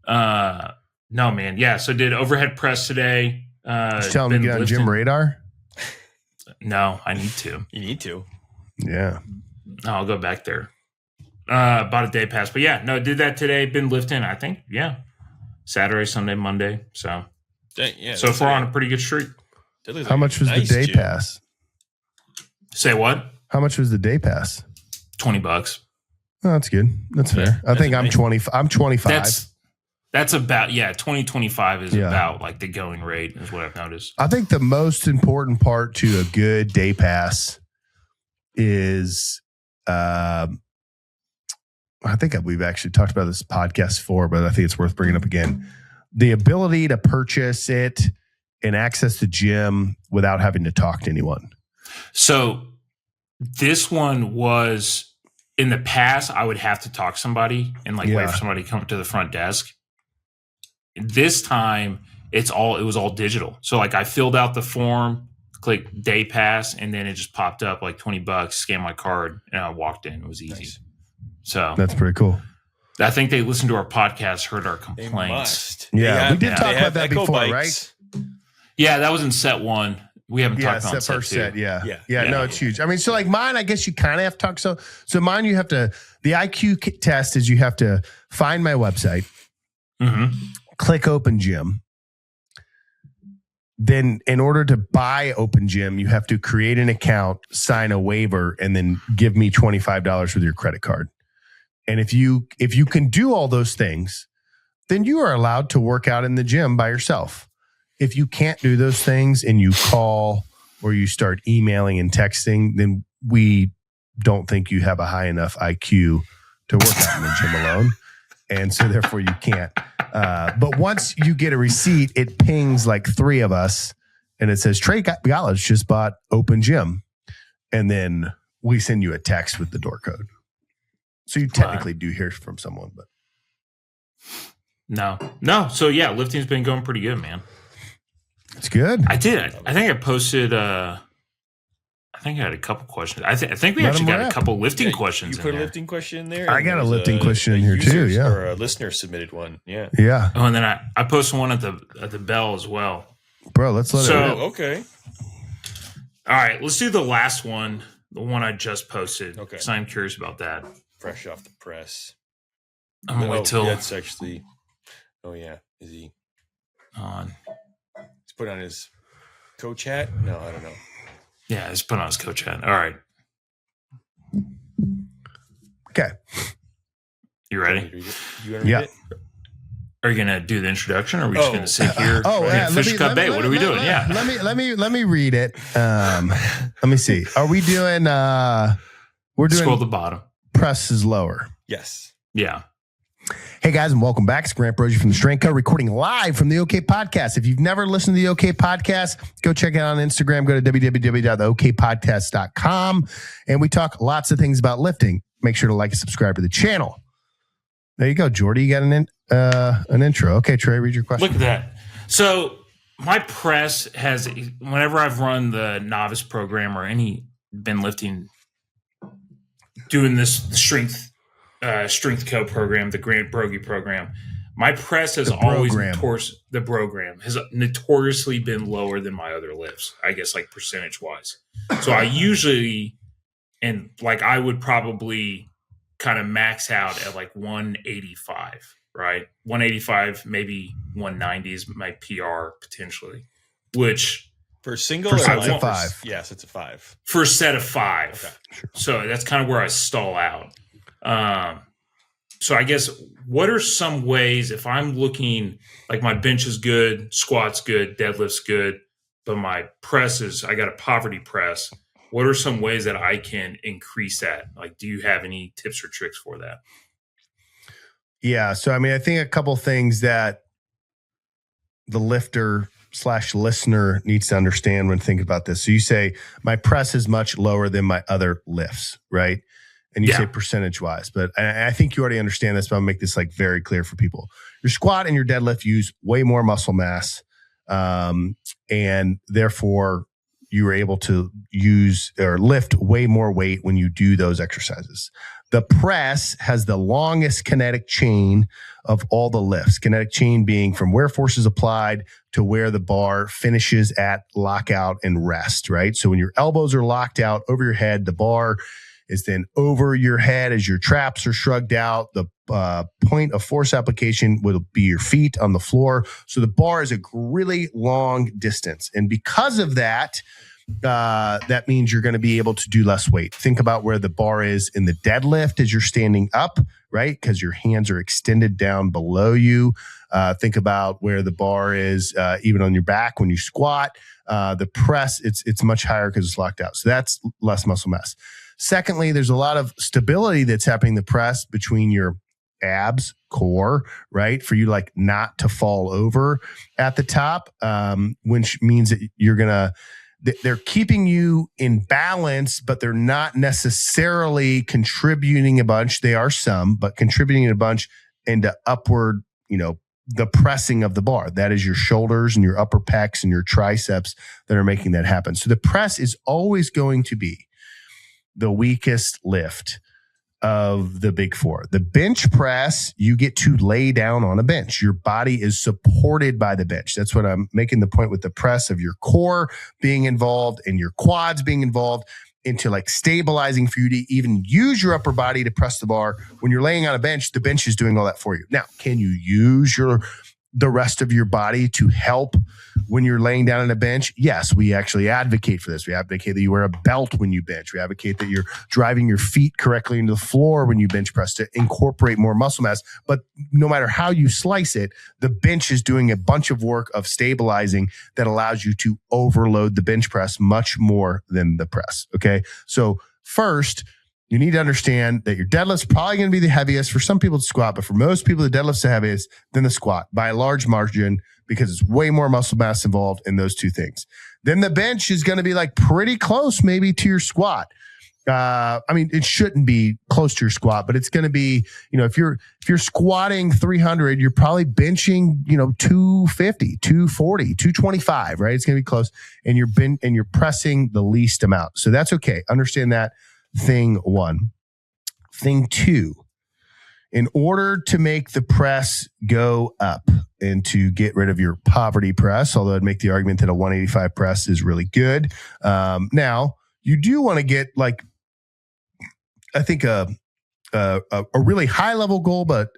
no, man. Yeah, so did overhead press today. Just tell them to get on gym radar. No, I need to. You need to. Yeah. No, I'll go back there. Bought a day pass. But yeah, no, did that today. Been lifting, I think. Yeah. Saturday, Sunday, Monday. So so far on a pretty good streak. How much was the day pass? Say what? How much was the day pass? $20. Oh, that's good. That's fair. I think I'm 20. I'm 25. That's about 2025 is about like the going rate is what I've noticed. I think the most important part to a good day pass is I think we've actually talked about this podcast before, but I think it's worth bringing up again. The ability to purchase it and access the gym without having to talk to anyone. So this one was in the past, I would have to talk to somebody and wait for somebody to come up to the front desk. This time it was all digital. So I filled out the form, clicked day pass, and then it just popped up like $20, scanned my card, and I walked in. It was easy. Nice. So that's pretty cool. I think they listened to our podcast, heard our complaints. Yeah, we did talk about that before, right? Yeah, that was in set one. We haven't talked about set first two. set. Yeah. No, it's huge. I mean, so mine, I guess you kind of have to talk. So mine, you have to, the IQ test is you have to find my website, click Open Gym. Then in order to buy Open Gym, you have to create an account, sign a waiver, and then give me $25 with your credit card. And if you can do all those things, then you are allowed to work out in the gym by yourself. If you can't do those things and you call or you start emailing and texting, then we don't think you have a high enough IQ to work out in the gym alone. And so therefore you can't. But once you get a receipt, it pings like three of us and it says, Trey Gottlich just bought Open Gym. And then we send you a text with the door code. So you technically do hear from someone, but no. So yeah, lifting's been going pretty good, man. It's good. I did. I think I posted. I think I had a couple questions. I think we actually got a couple lifting questions. You put a lifting question in there. I got a lifting question in here too. Yeah, or a listener submitted one. Yeah. Oh, and then I posted one at the bell as well. Bro, let's let it. Okay. All right, let's do the last one. The one I just posted. Okay. Because I'm curious about that. Fresh off the press. I'm gonna wait till that's actually. Oh yeah, is he on? He's put on his coach hat. No, I don't know. Yeah, he's put on his coach hat. All right. Okay. You ready? You want to read it? Are you gonna do the introduction, or are we just gonna sit here? Fish cut bait. What are we doing? Yeah. Let me read it. Let me see. Are we doing? We're doing. Scroll to the bottom. Press is lower. Yes. Yeah. Hey guys, and welcome back. It's Grant Broggi from the Strength Co, recording live from the OK Podcast. If you've never listened to the OK Podcast, go check it out on Instagram. Go to www.theokpodcast.com, and we talk lots of things about lifting. Make sure to like and subscribe to the channel. There you go, Jordy. You got an intro. Okay, Trey, read your question. Look at that. So my press has, whenever I've run the novice program or any been lifting, doing this strength Co program, the Grant Broggi program, my press has always notoriously been lower than my other lifts, I guess, like percentage wise. So I usually, and like I would probably kind of max out at like 185, right? 185, maybe 190 is my PR potentially, which for a single for or sets like of 5. Yes, it's a 5. For a set of 5. Okay. Sure. So that's kind of where I stall out. So I guess what are some ways, if I'm looking like my bench is good, squat's good, deadlift's good, but my press is, I got a poverty press. What are some ways that I can increase that? Like, do you have any tips or tricks for that? Yeah. So, I mean, I think a couple things that the lifter / listener needs to understand when thinking about this. So you say my press is much lower than my other lifts, right? And you say percentage wise, but I think you already understand this, but I'll make this like very clear for people. Your squat and your deadlift use way more muscle mass. And therefore you are able to use or lift way more weight when you do those exercises. The press has the longest kinetic chain of all the lifts. Kinetic chain being from where force is applied to where the bar finishes at lockout and rest, right? So when your elbows are locked out over your head, the bar is then over your head as your traps are shrugged out. The point of force application will be your feet on the floor. So the bar is a really long distance. And because of that, that means you're going to be able to do less weight. Think about where the bar is in the deadlift as you're standing up, right? Because your hands are extended down below you. Think about where the bar is even on your back when you squat. The press, it's much higher because it's locked out. So that's less muscle mass. Secondly, there's a lot of stability that's happening in the press between your abs, core, right? For you like not to fall over at the top, which means that they're keeping you in balance, but they're not necessarily contributing a bunch. They are some, but contributing a bunch into upward, the pressing of the bar. That is your shoulders and your upper pecs and your triceps that are making that happen. So the press is always going to be the weakest lift of the big 4. The bench press, you get to lay down on a bench. Your body is supported by the bench. That's what I'm making the point with the press of your core being involved and your quads being involved into like stabilizing for you to even use your upper body to press the bar. When you're laying on a bench, the bench is doing all that for you. Now, can you use the rest of your body to help when you're laying down on a bench? Yes, we actually advocate for this. We advocate that you wear a belt when you bench. We advocate that you're driving your feet correctly into the floor when you bench press to incorporate more muscle mass. But no matter how you slice it, the bench is doing a bunch of work of stabilizing that allows you to overload the bench press much more than the press. Okay. So first, you need to understand that your deadlift's probably going to be the heaviest. For some people, it's squat, but for most people, the deadlift's the heaviest than the squat by a large margin because it's way more muscle mass involved in those two things. Then the bench is going to be like pretty close maybe to your squat. I mean, it shouldn't be close to your squat, but it's going to be, if you're squatting 300, you're probably benching, 250, 240, 225, right? It's going to be close, and you're pressing the least amount. So that's okay. Understand that. Thing 1. Thing 2, in order to make the press go up and to get rid of your poverty press, although I'd make the argument that a 185 press is really good. Now, you do want to get I think a really high level goal, but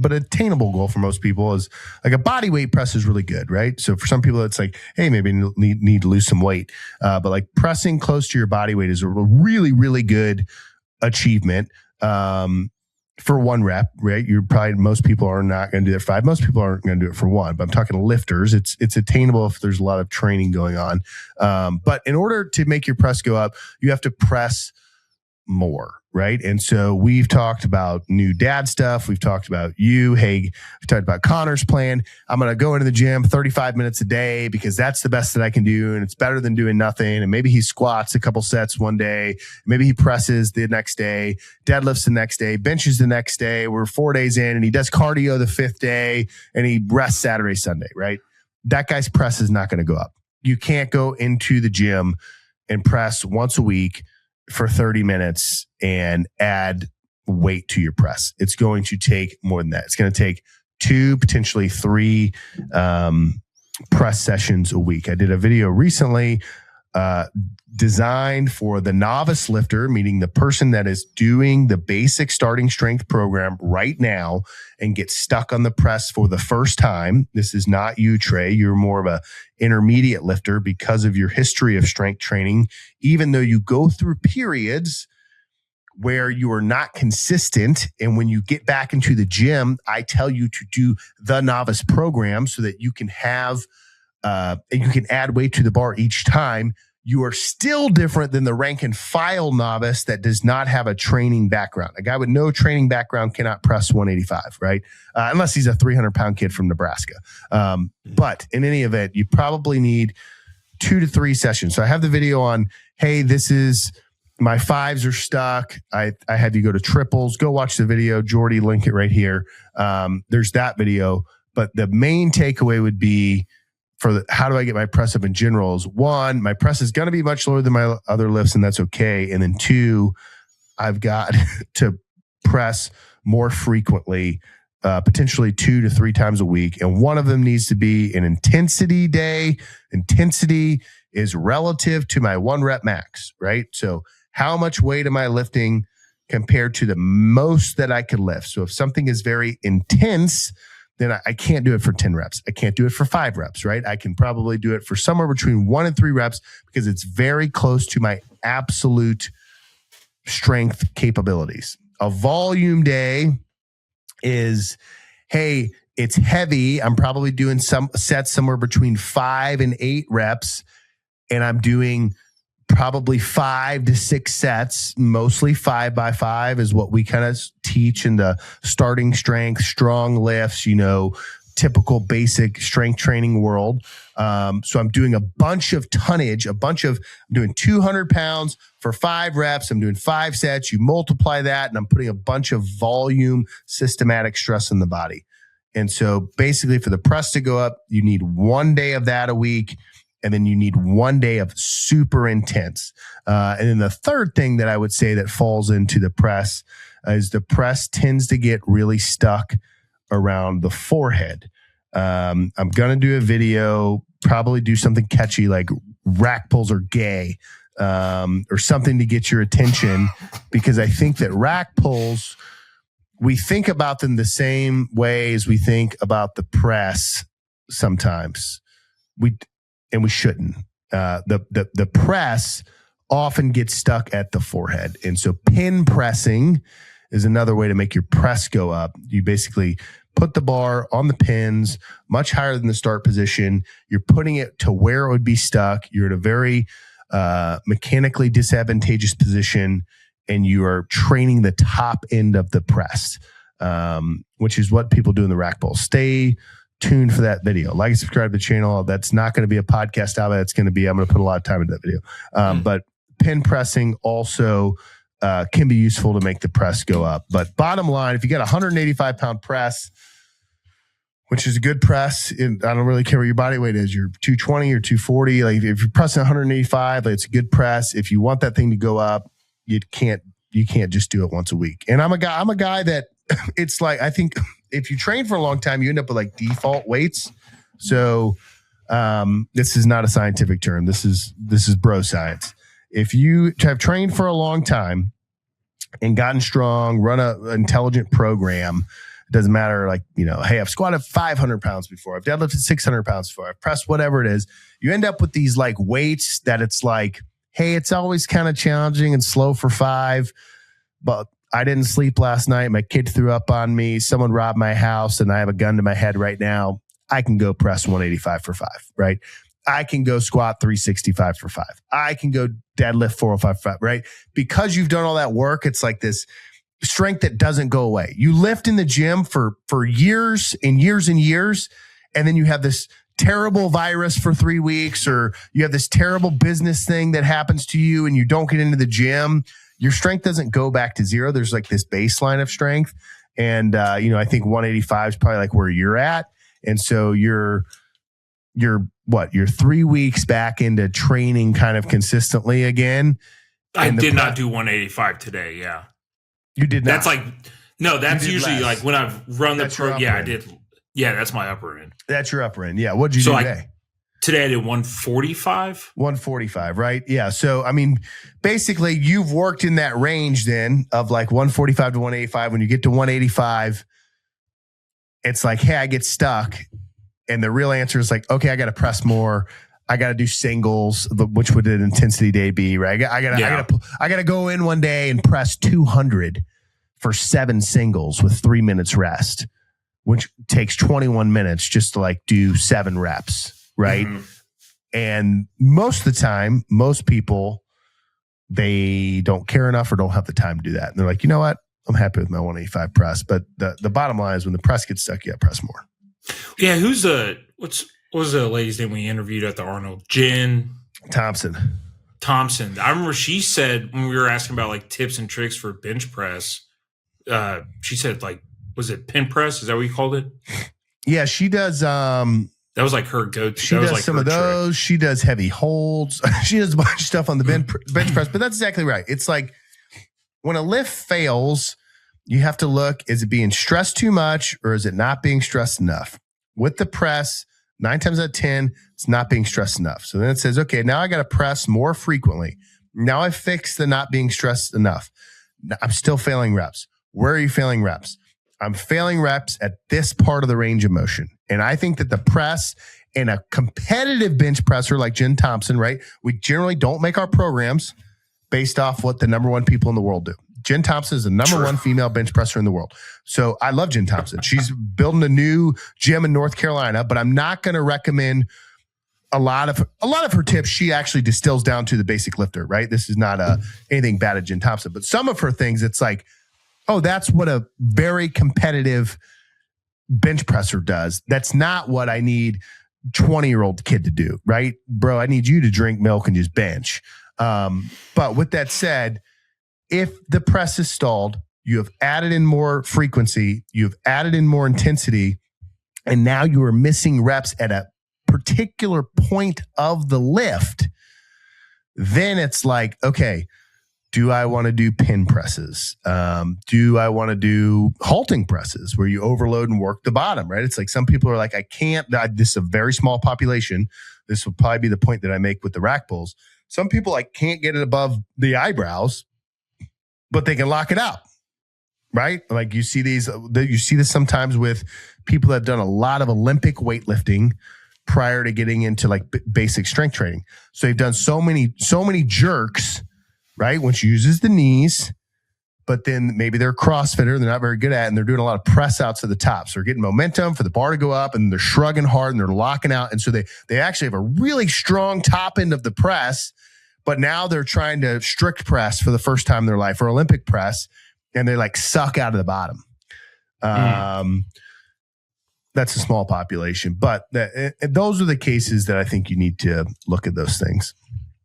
attainable goal for most people is like a body weight press is really good, right? So for some people, it's like, hey, maybe need to lose some weight. But like pressing close to your body weight is a really, really good achievement for 1 rep, right? Most people are not going to do that for 5. Most people aren't going to do it for 1, but I'm talking lifters. It's attainable if there's a lot of training going on. But in order to make your press go up, you have to press more, right? And so we've talked about new dad stuff. We've talked about you. Hey, we've talked about Connor's plan. I'm going to go into the gym 35 minutes a day because that's the best that I can do. And it's better than doing nothing. And maybe he squats a couple sets one day. Maybe he presses the next day, deadlifts the next day, benches the next day. We're 4 days in and he does cardio the 5th day and he rests Saturday, Sunday, right? That guy's press is not going to go up. You can't go into the gym and press once a week for 30 minutes and add weight to your press. It's going to take more than that. It's going to take 2, potentially 3 press sessions a week. I did a video recently designed for the novice lifter, meaning the person that is doing the basic starting strength program right now and gets stuck on the press for the first time. This is not you, Trey. You're more of a intermediate lifter because of your history of strength training, even though you go through periods where you are not consistent. And when you get back into the gym, I tell you to do the novice program so that you can have and you can add weight to the bar each time. You are still different than the rank and file novice that does not have a training background. A guy with no training background cannot press 185, right? Unless he's a 300-pound kid from Nebraska. But in any event, you probably need 2 to 3 sessions. So I have the video on, hey, this is my 5s are stuck. I have you go to triples. Go watch the video. Jordy, link it right here. There's that video. But the main takeaway would be, how do I get my press up in general is 1, my press is going to be much lower than my other lifts, and that's okay. And then 2, I've got to press more frequently, potentially 2 to 3 times a week. And one of them needs to be an intensity day. Intensity is relative to my 1 rep max, right? So how much weight am I lifting compared to the most that I could lift? So if something is very intense, then I can't do it for 10 reps. I can't do it for 5 reps, right? I can probably do it for somewhere between 1 and 3 reps because it's very close to my absolute strength capabilities. A volume day is, hey, it's heavy. I'm probably doing some sets somewhere between 5 and 8 reps, and I'm doing probably 5 to 6 sets, mostly 5 by 5 is what we kind of teach in the starting strength, strong lifts, typical basic strength training world. So I'm doing a bunch of tonnage, I'm doing 200 pounds for 5 reps. I'm doing 5 sets. You multiply that and I'm putting a bunch of volume, systematic stress in the body. And so basically for the press to go up, you need 1 day of that a week. And then you need 1 day of super intense. And then the third thing that I would say that falls into the press is the press tends to get really stuck around the forehead. I'm going to do a video, probably do something catchy like rack pulls are gay, or something to get your attention, because I think that rack pulls, we think about them the same way as we think about the press sometimes. And we shouldn't. The press often gets stuck at the forehead. And so pin pressing is another way to make your press go up. You basically put the bar on the pins much higher than the start position. You're putting it to where it would be stuck. You're in a very mechanically disadvantageous position, and you are training the top end of the press, which is what people do in the rack pull. Stay tuned for that video. Like and subscribe to the channel. That's not going to be a podcast out. It's going to be, I'm going to put a lot of time into that video. But pin pressing also can be useful to make the press go up. But bottom line, if you got a 185-pound press, which is a good press, I don't really care what your body weight is. You're 220 or 240. Like if you're pressing 185, it's a good press. If you want that thing to go up, you can't just do it once a week. And I'm a guy that it's like, I think if you train for a long time, you end up with like default weights. So this is not a scientific term. This is bro science. If you have trained for a long time and gotten strong, run an intelligent program, it doesn't matter. Like, hey, I've squatted 500 pounds before. I've deadlifted 600 pounds before. I've pressed whatever it is. You end up with these like weights that it's like, hey, it's always kind of challenging and slow for 5, but I didn't sleep last night. My kid threw up on me. Someone robbed my house and I have a gun to my head right now. I can go press 185 for 5, right? I can go squat 365 for 5. I can go deadlift 405 for 5, right? Because you've done all that work, it's like this strength that doesn't go away. You lift in the gym for years and years and years, and then you have this terrible virus for 3 weeks, or you have this terrible business thing that happens to you and you don't get into the gym. Your strength doesn't go back to zero. There's like this baseline of strength. And, I think 185 is probably like where you're at. And so you're 3 weeks back into training kind of consistently again. I did not do 185 today. Yeah. You did not. That's like, no, that's usually less. like when I've run the pro. Yeah, I end. did. Yeah, that's my upper end. That's your upper end. Yeah. What'd you do today? Today I did 145. 145, right? Yeah. So, I mean, basically you've worked in that range then of like 145 to 185. When you get to 185, it's like, hey, I get stuck. And the real answer is like, okay, I got to press more. I got to do singles, which would an intensity day be, right? I got to go in one day and press 200 for 7 singles with 3 minutes rest, which takes 21 minutes just to like do 7 reps, right? Mm-hmm. And most of the time, most people, they don't care enough or don't have the time to do that. And they're like, you know what? I'm happy with my 185 press. But the bottom line is when the press gets stuck, you got to press more. Yeah, what was the lady's name we interviewed at the Arnold? Jen Thompson. I remember she said when we were asking about like tips and tricks for bench press, she said like, was it pin press? Is that what you called it? Yeah, she does. That was like her go-to. She does like some of those. Trick. She does heavy holds. She does a bunch of stuff on the bench press. But that's exactly right. It's like when a lift fails, you have to look, is it being stressed too much or is it not being stressed enough? With the press, 9 times out of 10, it's not being stressed enough. So then it says, okay, now I got to press more frequently. Now I fixed the not being stressed enough. I'm still failing reps. Where are you failing reps? I'm failing reps at this part of the range of motion. And I think that the press in a competitive bench presser like Jen Thompson, right? We generally don't make our programs based off what the number one people in the world do. Jen Thompson is the number one female bench presser in the world. So I love Jen Thompson. She's building a new gym in North Carolina, but I'm not going to recommend a lot of her tips. She actually distills down to the basic lifter, right? This is not anything bad at Jen Thompson, but some of her things, it's like, oh, that's what a very competitive bench presser does. That's not what I need 20-year-old kid to do, right? Bro, I need you to drink milk and just bench. But with that said, if the press is stalled, you have added in more frequency, you've added in more intensity, and now you are missing reps at a particular point of the lift, then it's like, okay, do I want to do pin presses? Do I want to do halting presses where you overload and work the bottom, right? It's like some people are like, I can't, this is a very small population. This will probably be the point that I make with the rack pulls. Some people like can't get it above the eyebrows, but they can lock it out, right? Like you see this sometimes with people that have done a lot of Olympic weightlifting prior to getting into like basic strength training. So they've done so many jerks, right? When she uses the knees, but then maybe they're a CrossFitter, they're not very good at it, and they're doing a lot of press outs to the top. So they're getting momentum for the bar to go up, and they're shrugging hard, and they're locking out. And so they actually have a really strong top end of the press, but now they're trying to strict press for the first time in their life or Olympic press, and they like suck out of the bottom. That's a small population, but those are the cases that I think you need to look at those things.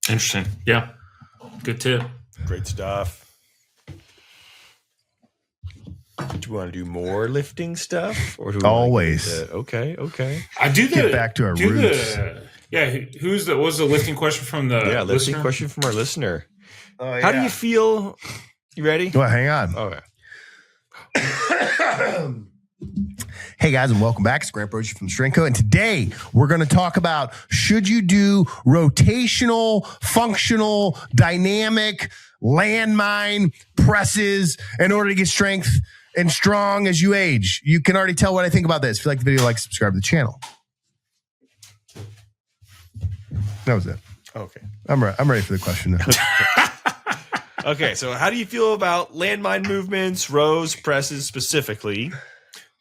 Interesting. Yeah. Good tip. Great stuff. Do you want to do more lifting stuff? Or do we always? Okay. I do get back to our roots. What was the lifting question from the listener? Lifting question from our listener. How do you feel? You ready? Well, hang on. Okay. Hey guys, and welcome back. It's Grant Broggi from Strength Co. And today we're going to talk about, should you do rotational, functional, dynamic, landmine presses in order to get strength and strong as you age? You can already tell what I think about this. If you like the video, like, subscribe to the channel. That was it. Okay. I'm ready for the question now. Okay, so how do you feel about landmine movements, rows, presses specifically?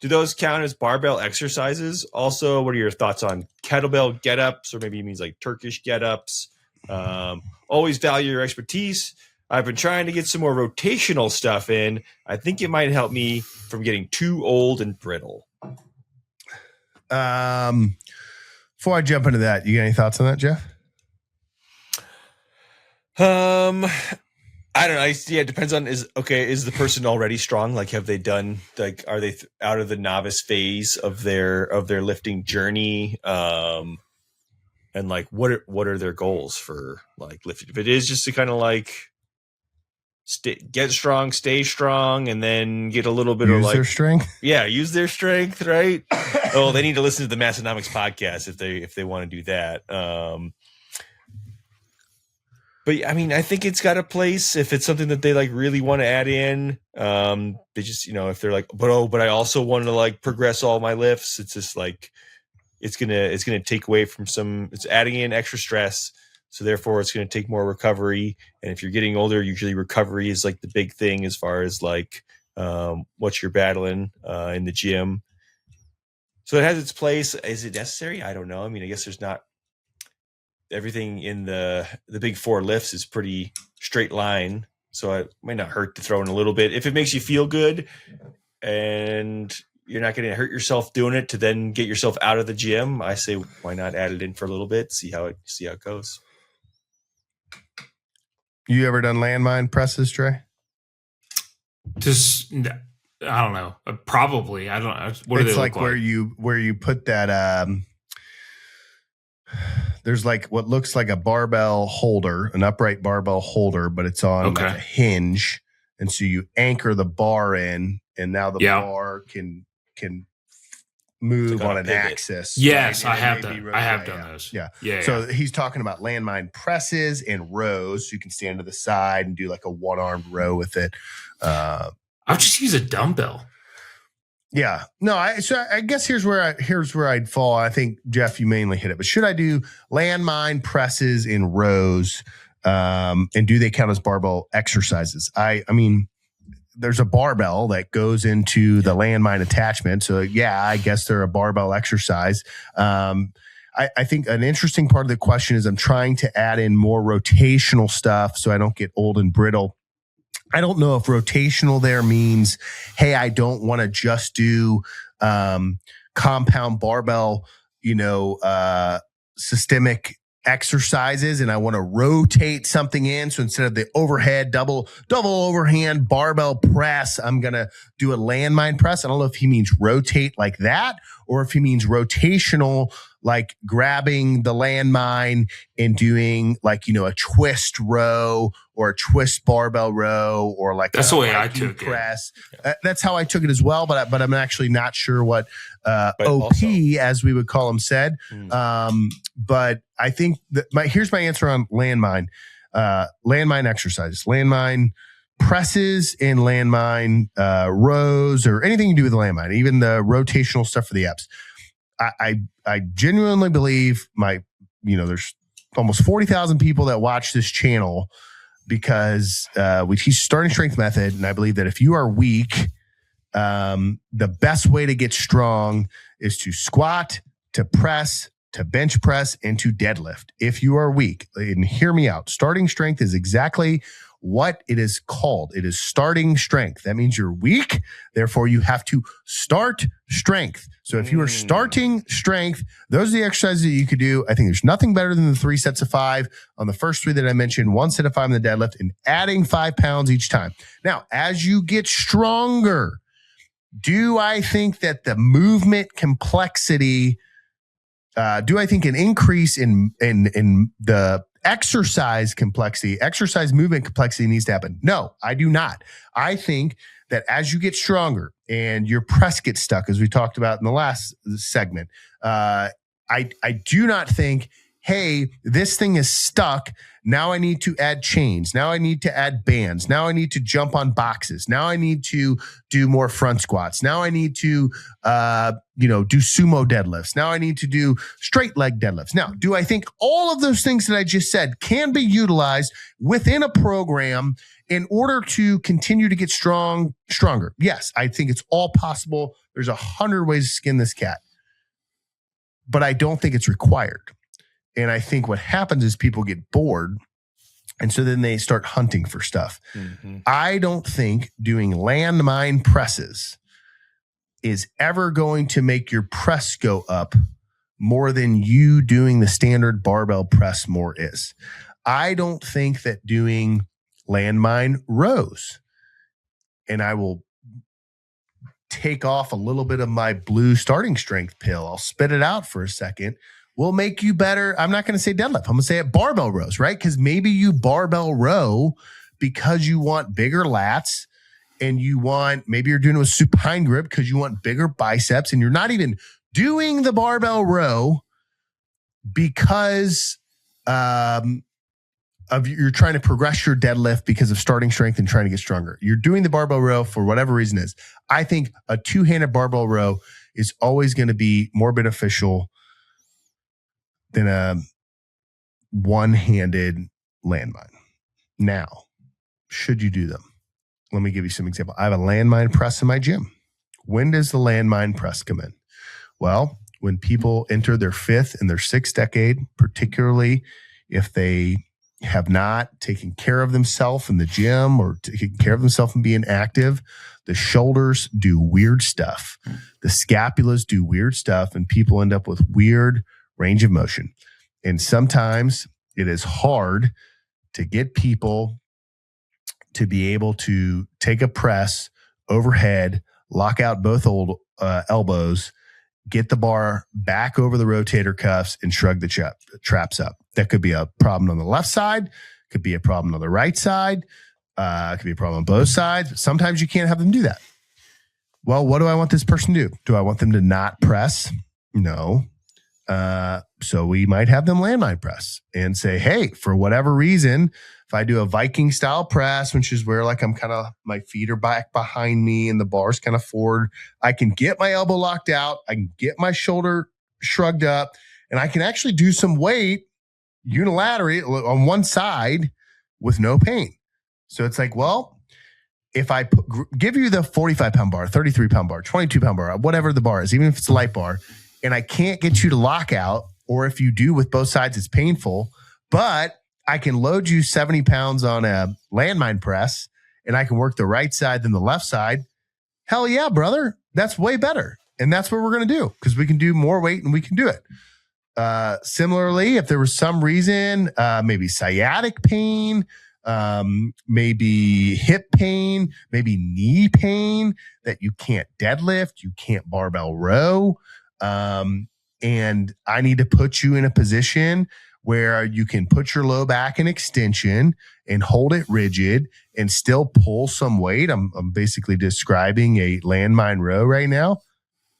Do those count as barbell exercises? Also, what are your thoughts on kettlebell get-ups, or maybe it means like Turkish get-ups? Always value your expertise. I've been trying to get some more rotational stuff in. I think it might help me from getting too old and brittle. Before I jump into that, you got any thoughts on that, Jeff? I don't know. Yeah, it depends on is the person already strong? Like, have they done are they out of the novice phase of their lifting journey? And like, what are their goals for like lifting? If it is just to kind of like get strong, stay strong, and then get a little bit of like their strength. Yeah, use their strength, right? Oh, they need to listen to the Massonomics podcast if they want to do that. But I mean, I think it's got a place if it's something that they like really want to add in. They just, if they're like, but I also want to like progress all my lifts. It's just like, it's gonna take away from it's adding in extra stress. So therefore it's going to take more recovery. And if you're getting older, usually recovery is like the big thing as far as like, what you're battling, in the gym. So it has its place. Is it necessary? I don't know. I mean, I guess there's not, everything in the big four lifts is pretty straight line. So it might not hurt to throw in a little bit. If it makes you feel good and you're not going to hurt yourself doing it to then get yourself out of the gym, I say, why not add it in for a little bit, see how it goes. You ever done landmine presses, Trey? Just, I don't know. Probably. I don't know. What do they look like? Where you put that, there's like what looks like a barbell holder, an upright barbell holder, but it's on like a hinge. And so you anchor the bar in, and now the bar can move on an axis. Yes, right? I have done those. Yeah. So he's talking about landmine presses and rows. So you can stand to the side and do like a one-armed row with it. I'll just use a dumbbell. Yeah. No, I guess here's where I'd fall. I think, Jeff, you mainly hit it. But should I do landmine presses in rows? And do they count as barbell exercises? I mean, there's a barbell that goes into the landmine attachment. So yeah, I guess they're a barbell exercise. I think an interesting part of the question is I'm trying to add in more rotational stuff so I don't get old and brittle. I don't know if rotational there means, hey, I don't want to just do compound barbell, systemic exercises, and I want to rotate something in. So instead of the overhead double overhand barbell press, I'm going to do a landmine press. I don't know if he means rotate like that, or if he means rotational, like grabbing the landmine and doing like, a twist row or a twist barbell row, or like that's the way I took press. That's how I took it as well. But I'm actually not sure what OP, also, as we would call him, said. But I think that here's my answer on landmine exercises, landmine presses, and landmine rows, or anything you do with the landmine, even the rotational stuff for the EPS. I genuinely believe there's almost 40,000 people that watch this channel because we teach starting strength method. And I believe that if you are weak, the best way to get strong is to squat, to press, to bench press, and to deadlift. If you are weak, and hear me out, starting strength is exactly what it is called. It is starting strength. That means you're weak. Therefore, you have to start strength. So if you are starting strength, those are the exercises that you could do. I think there's nothing better than the 3 sets of 5 on the first 3 that I mentioned, 1 set of 5 on the deadlift, and adding 5 pounds each time. Now, as you get stronger, do I think that the movement complexity, do I think an increase in the exercise complexity, exercise movement complexity needs to happen? No, I do not. I think that as you get stronger and your press gets stuck, as we talked about in the last segment, I do not think, hey, this thing is stuck. Now I need to add chains. Now I need to add bands. Now I need to jump on boxes. Now I need to do more front squats. Now I need to, do sumo deadlifts. Now I need to do straight leg deadlifts. Now, do I think all of those things that I just said can be utilized within a program in order to continue to get stronger? Yes, I think it's all possible. There's 100 ways to skin this cat. But I don't think it's required. And I think what happens is people get bored. And so then they start hunting for stuff. Mm-hmm. I don't think doing landmine presses is ever going to make your press go up more than you doing the standard barbell press more is. I don't think that doing landmine rows, and I will take off a little bit of my blue starting strength pill, I'll spit it out for a second, will make you better. I'm not going to say deadlift. I'm going to say it barbell rows, right? Because maybe you barbell row because you want bigger lats and maybe you're doing a supine grip because you want bigger biceps, and you're not even doing the barbell row because you're trying to progress your deadlift because of starting strength and trying to get stronger. You're doing the barbell row for whatever reason is. I think a two-handed barbell row is always going to be more beneficial than a one-handed landmine. Now, should you do them? Let me give you some example. I have a landmine press in my gym. When does the landmine press come in? Well, when people enter their 5th and their 6th decade, particularly if they have not taken care of themselves in the gym or taken care of themselves and being active, the shoulders do weird stuff. The scapulas do weird stuff, and people end up with weird range of motion. And sometimes it is hard to get people to be able to take a press overhead, lock out both elbows, get the bar back over the rotator cuffs, and shrug the traps up. That could be a problem on the left side, could be a problem on the right side, could be a problem on both sides. But sometimes you can't have them do that. Well, what do I want this person to do? Do I want them to not press? No. So we might have them landmine press and say, hey, for whatever reason, if I do a Viking style press, which is where like I'm kind of, my feet are back behind me and the bar's kind of forward, I can get my elbow locked out, I can get my shoulder shrugged up, and I can actually do some weight unilaterally on one side with no pain. So it's like, well, if I give you the 45-pound bar, 33-pound bar, 22-pound bar, whatever the bar is, even if it's a light bar, and I can't get you to lock out, or if you do with both sides, it's painful, but I can load you 70 pounds on a landmine press and I can work the right side than the left side. Hell yeah, brother. That's way better. And that's what we're going to do because we can do more weight and we can do it. Similarly, if there was some reason, maybe sciatic pain, maybe hip pain, maybe knee pain that you can't deadlift, you can't barbell row, and I need to put you in a position where you can put your low back in extension and hold it rigid and still pull some weight. I'm basically describing a landmine row right now.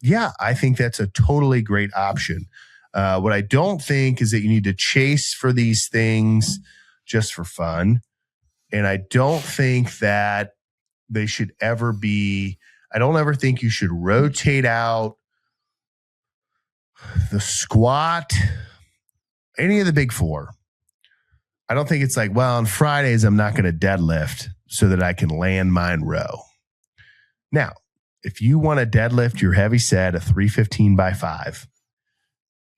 Yeah, I think that's a totally great option. What I don't think is that you need to chase for these things just for fun. And I don't think that they should ever be, I don't ever think you should rotate out the squat, any of the big four. I don't think it's like, well, on Fridays, I'm not going to deadlift so that I can landmine row. Now, if you want to deadlift your heavy set, a 315 by 5,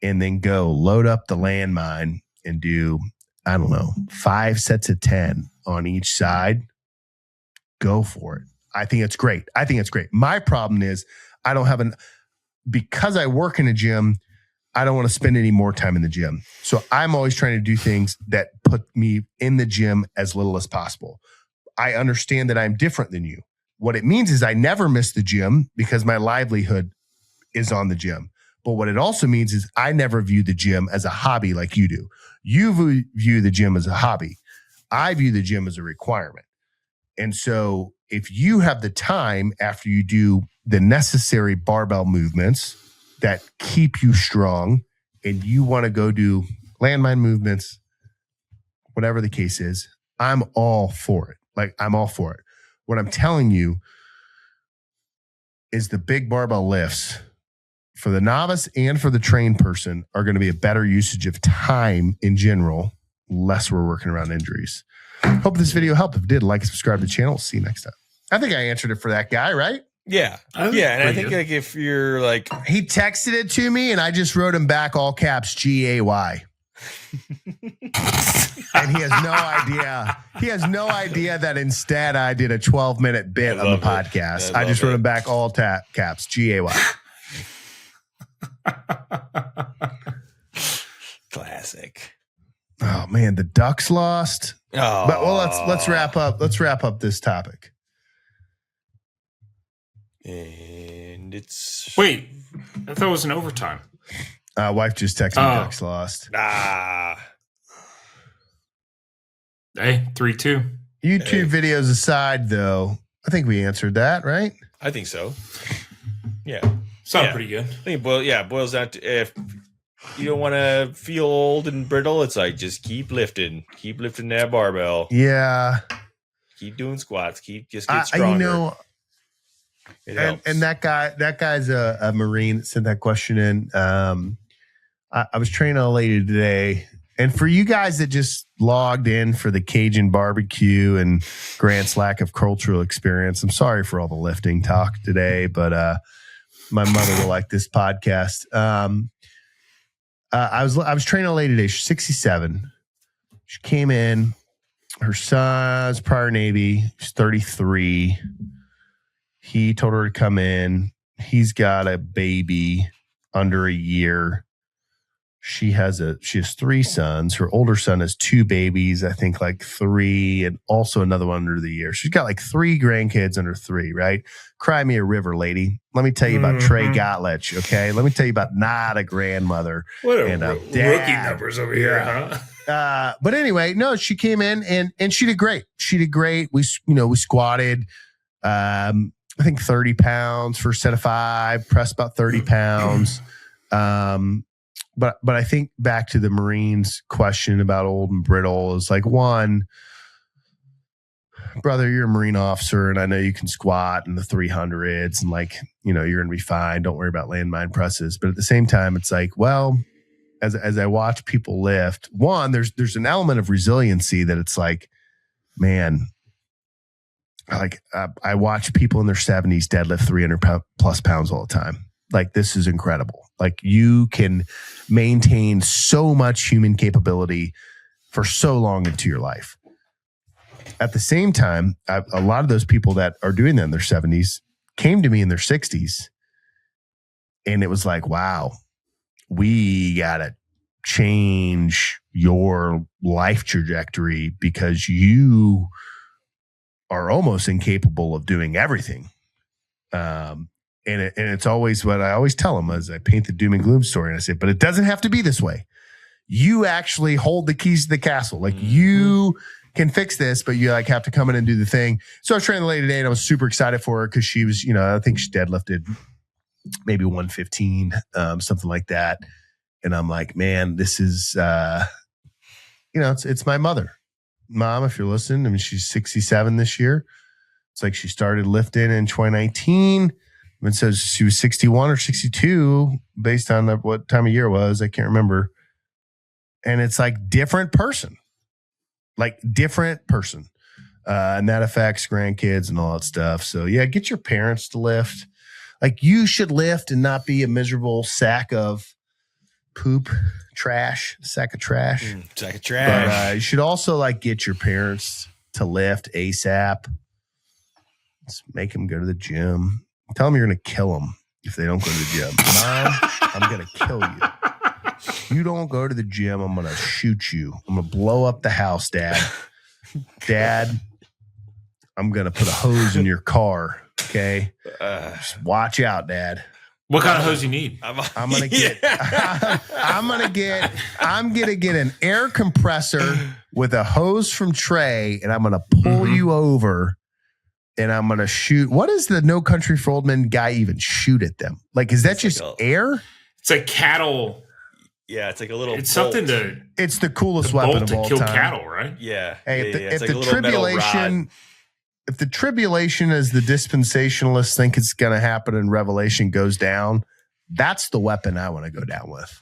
and then go load up the landmine and do, I don't know, 5 sets of 10 on each side, go for it. I think it's great. My problem is I don't have because I work in a gym, I don't want to spend any more time in the gym. So I'm always trying to do things that put me in the gym as little as possible. I understand that I'm different than you. What it means is I never miss the gym because my livelihood is on the gym. But what it also means is I never view the gym as a hobby like you do. You view the gym as a hobby. I view the gym as a requirement. And so if you have the time after you do the necessary barbell movements that keep you strong and you want to go do landmine movements, whatever the case is, I'm all for it. I'm all for it. What I'm telling you is the big barbell lifts for the novice and for the trained person are going to be a better usage of time in general, less we're working around injuries. Hope this video helped. If it did, like and subscribe to the channel. See you next time. I think I answered it for that guy, right? Yeah. Oh, Yeah. And I pretty think good. like if you're like, He texted it to me, and I just wrote him back all caps GAY. And he has no idea. He has no idea that instead I did a 12-minute bit I on the love it. podcast. I I just love wrote it. him back all caps GAY. classic. Oh man, the Ducks lost. Oh, But well, let's wrap up. Let's wrap up this topic. And it's Wait, I thought it was an overtime. Wife just texted me Ducks lost. Hey, 3-2. YouTube videos aside, though, I think we answered that, right? I think so. Yeah. Sounded Yeah. pretty good. I think it boils down to if you don't want to feel old and brittle, it's like just keep lifting that barbell, Yeah. keep doing squats, get stronger. You know, It helps. and that guy's a Marine that sent that question in. I was training a lady today, and for you guys that just logged in for the Cajun barbecue and Grant's lack of cultural experience, I'm sorry for all the lifting talk today, but my mother will like this podcast. I was training a lady today. She's 67. She came in. Her son's prior Navy. She's 33. He told her to come in. He's got a baby under a year. She has 3 sons. Her older son has 2 babies, I think like 3, and also another one under the year. She's got like 3 grandkids under 3, right? Cry me a river, lady. Let me tell you about Trey Gottlich, okay? Let me tell you about not a grandmother. What and a rookie dad. numbers over here, huh? But anyway, no, she came in and she did great. She did great. We squatted, I think 30 pounds for a set of 5, pressed about 30 pounds. But I think back to the Marines question about old and brittle is like, one, brother, you're a Marine officer, and I know you can squat in the 300s, and like, you're going to be fine. Don't worry about landmine presses. But at the same time, it's like, well, as I watch people lift, one, there's an element of resiliency that it's like, man, like I watch people in their 70s deadlift 300 plus pounds all the time. Like, this is incredible. Like, you can maintain so much human capability for so long into your life. At the same time, a lot of those people that are doing that in their 70s came to me in their 60s. And it was like, wow, we got to change your life trajectory because you are almost incapable of doing everything. And it's always what I always tell them as I paint the doom and gloom story. And I say, but it doesn't have to be this way. You actually hold the keys to the castle. Like, you can fix this, but you like have to come in and do the thing. So I was training the lady today, and I was super excited for her because she was, I think she deadlifted maybe 115, something like that. And I'm like, man, this is, it's my mother. Mom, if you're listening, I mean, she's 67 this year. It's like she started lifting in 2019. It says she was 61 or 62 based on what time of year it was. I can't remember. And it's like different person. And that affects grandkids and all that stuff. So yeah, get your parents to lift. Like, you should lift and not be a miserable sack of poop, sack of trash. Sack of trash. But you should also like get your parents to lift ASAP. Let's make them go to the gym. Tell them you're going to kill them if they don't go to the gym. Mom, I'm going to kill you. You don't go to the gym, I'm going to shoot you. I'm going to blow up the house, Dad. Dad, I'm going to put a hose in your car, okay? Just watch out, Dad. What kind of hose you need? I'm going to get I'm going to get an air compressor with a hose from Trey, and I'm going to pull you over. And I'm going to shoot. What does the No Country for Old Men guy even shoot at them? Like, is that it's just like air? It's a cattle. Yeah, it's like a little. It's bolt. something to. It's the coolest weapon of all kill time. Cattle, right? Yeah. Hey, if like the tribulation, if the tribulation, as the dispensationalists think it's going to happen in Revelation, goes down, that's the weapon I want to go down with.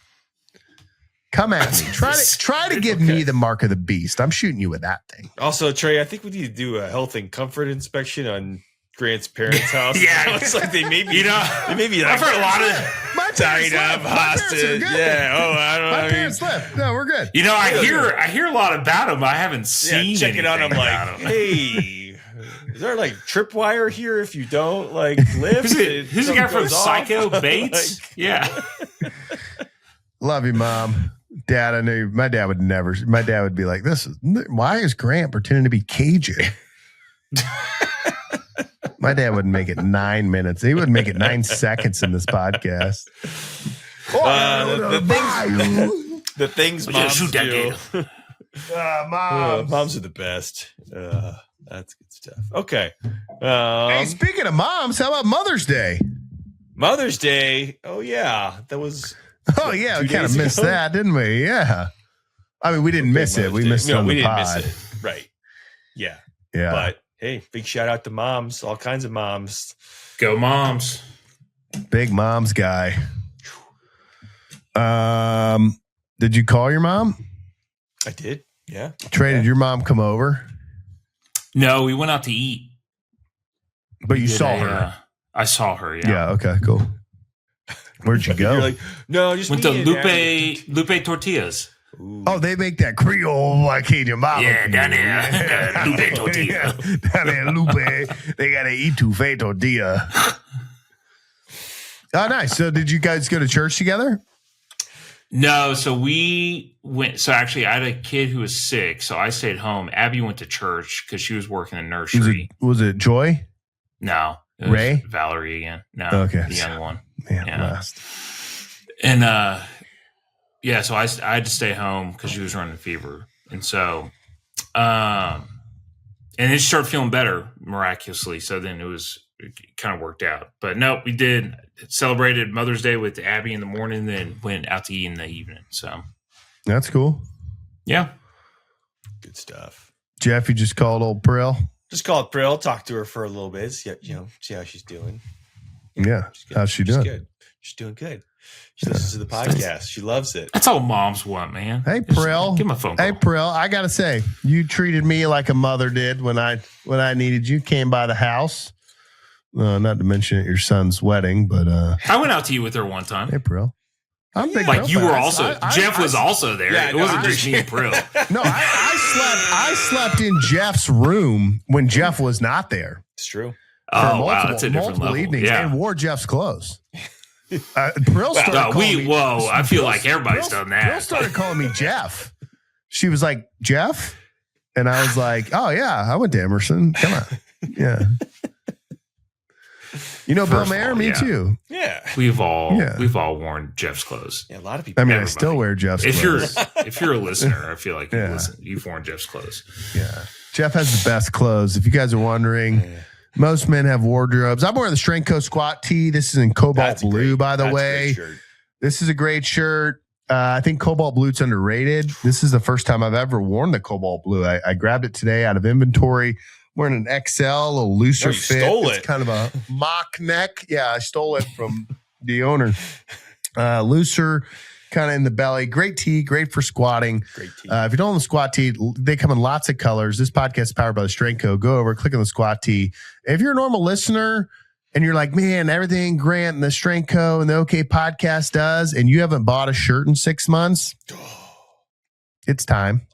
Come at me. Try to give me the mark of the beast. I'm shooting you with that thing. Also, Trey, I think we need to do a health and comfort inspection on Grant's parents' house. Yeah. It's like they maybe like I've heard a lot of. My tied parents up, left. My parents are hostage. good. Yeah. Oh, I don't know. My parents left. No, we're good. I hear a lot about him. I haven't seen checking on him anything like, about him. hey, is there like tripwire here if you don't like lift? Who's the guy from goes off? Psycho Bates? Yeah. Love you, Mom. Dad, I knew my dad would never. My dad would be like, why is Grant pretending to be Cajun? My dad wouldn't make it 9 minutes. He wouldn't make it 9 seconds in this podcast. The things moms do. Moms are the best. That's good stuff. Okay. Hey, speaking of moms, how about Mother's Day? Mother's Day. Oh, yeah. That was. Oh, yeah. We kind of missed that, didn't we? Yeah. I mean, we didn't miss it. We missed it on the pod. Miss it. Right. Yeah. Yeah. But hey, big shout out to moms, all kinds of moms. Go moms. Big moms guy. Did you call your mom? I did. Yeah. Trey, did your mom come over? No, we went out to eat. But you saw her. I saw her, yeah. Yeah, okay, cool. Where'd you go? You're like, no, just went to Lupe Tortillas. Ooh. Oh, they make that Creole like Cajun barbecue. Yeah, down there. Lupe Tortilla. Down there in Lupe, they got an etouffee tortilla. Oh, nice. So did you guys go to church together? No, so we went. So actually, I had a kid who was sick, so I stayed home. Abby went to church because she was working in nursery. Was it Joy? No. It was Ray? Valerie again. No. Okay. The young one. Man, Yeah. blast. And yeah, so I had to stay home because she was running fever. And so and it started feeling better miraculously. So then it kind of worked out. But no, we did celebrated Mother's Day with Abby in the morning, then went out to eat in the evening. So That's cool. yeah. Good stuff. Jeff, you just called old Prill? Just called Prill, talk to her for a little bit, see how she's doing. Yeah. How's she doing? She's good. She's doing good. She listens to the podcast. She loves it. That's all moms want, man. Hey, Prill. Give him a phone call. Hey, Prill, I got to say, you treated me like a mother did when I needed you. Came by the house. Not to mention at your son's wedding, but I went out to eat with her one time. hey, Prill. I'm a big Like Prill you fan. were also, Jeff was also there. Yeah, it wasn't just me and Prill. No, I slept in Jeff's room when Jeff was not there. It's true. Oh, wow. That's a different level. Evenings Yeah. and wore Jeff's clothes. Prill started calling me, I feel like everybody's done that. Prill started calling me Jeff. She was like, Jeff? And I was like, oh, yeah, I went to Emerson. Come on. Yeah. You know Bill First of Mayer? all, Me yeah. too. Yeah. We've all worn Jeff's clothes. Yeah, a lot of people. I mean, I Everybody. still wear Jeff's clothes. If you're a listener, I feel like Yeah. you've worn Jeff's clothes. Yeah. Jeff has the best clothes. If you guys are wondering, most men have wardrobes. I'm wearing the Strenko squat tee. This is in cobalt blue, by the way. This is a great shirt. I think cobalt blue's underrated. This is the first time I've ever worn the cobalt blue. I grabbed it today out of inventory. Wearing an XL, a little looser fit. Stole It's it. kind of a mock neck. Yeah, I stole it from the owner. Looser, kind of in the belly. Great tee, great for squatting. Great tee. If you don't own the squat tee, they come in lots of colors. This podcast is powered by the Strenko. Go over, click on the squat tee. If you're a normal listener and you're like, man, everything Grant and the Strenko and the OK podcast does, and you haven't bought a shirt in 6 months, it's time.